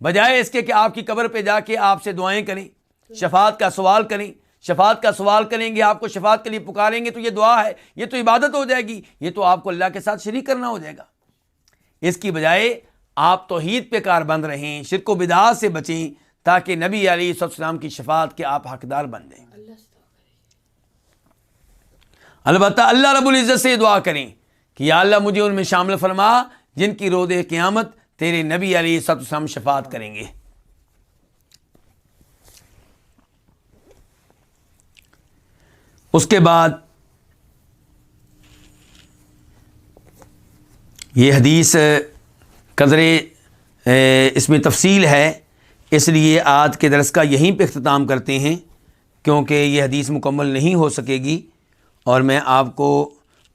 [SPEAKER 1] بجائے اس کے کہ آپ کی قبر پہ جا کے آپ سے دعائیں کریں، شفاعت کا سوال کریں۔ شفاعت کا سوال کریں گے، آپ کو شفاعت کے لیے پکاریں گے، تو یہ دعا ہے، یہ تو عبادت ہو جائے گی، یہ تو آپ کو اللہ کے ساتھ شریک کرنا ہو جائے گا۔ اس کی بجائے آپ توحید پہ کاربند رہیں، شرک و بدعات سے بچیں، تاکہ نبی علیہ السلام کی شفاعت کے آپ حقدار بن جائیں۔ البتہ اللہ رب العزت سے دعا کریں کہ یا اللہ مجھے ان میں شامل فرما جن کی روز قیامت تیرے نبی علیہ السلام شفاعت کریں گے۔ اس کے بعد یہ حدیث قدر اس میں تفصیل ہے، اس لیے آج کے درس کا یہیں پہ اختتام کرتے ہیں، کیونکہ یہ حدیث مکمل نہیں ہو سکے گی اور میں آپ کو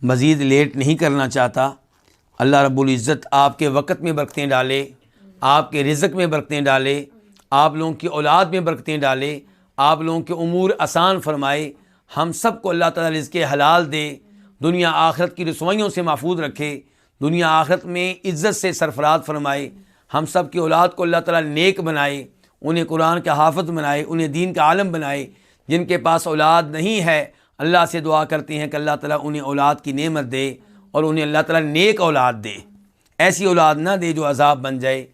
[SPEAKER 1] مزید لیٹ نہیں کرنا چاہتا۔ اللہ رب العزت آپ کے وقت میں برکتیں ڈالے، آپ کے رزق میں برکتیں ڈالے، آپ لوگوں کی اولاد میں برکتیں ڈالے، آپ لوگوں کے امور آسان فرمائے، ہم سب کو اللہ تعالیٰ رزق حلال دے، دنیا آخرت کی رسوائیوں سے محفوظ رکھے، دنیا آخرت میں عزت سے سرفراز فرمائے، ہم سب کی اولاد کو اللہ تعالیٰ نیک بنائے، انہیں قرآن کا حافظ بنائے، انہیں دین کا عالم بنائے۔ جن کے پاس اولاد نہیں ہے اللہ سے دعا کرتے ہیں کہ اللہ تعالیٰ انہیں اولاد کی نعمت دے اور انہیں اللہ تعالیٰ نیک اولاد دے، ایسی اولاد نہ دے جو عذاب بن جائے۔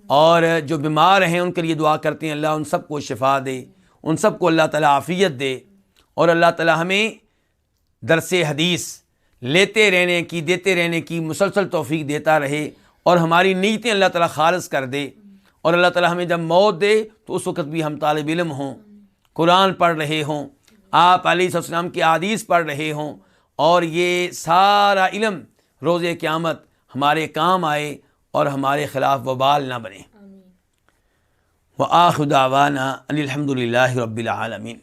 [SPEAKER 1] اور جو بیمار ہیں ان کے لیے دعا کرتے ہیں اللہ ان سب کو شفا دے، ان سب کو اللہ تعالیٰ عافیت دے، اور اللہ تعالیٰ ہمیں درس حدیث لیتے رہنے کی، دیتے رہنے کی مسلسل توفیق دیتا رہے، اور ہماری نیتیں اللہ تعالیٰ خالص کر دے، اور اللہ تعالیٰ ہمیں جب موت دے تو اس وقت بھی ہم طالب علم ہوں، قرآن پڑھ رہے ہوں، آپ علیہ السلام کی احادیث پڑھ رہے ہوں، اور یہ سارا علم روز قیامت ہمارے کام آئے اور ہمارے خلاف وبال نہ بنے۔ وآخر دعوانا ان الحمد للہ رب العالمین۔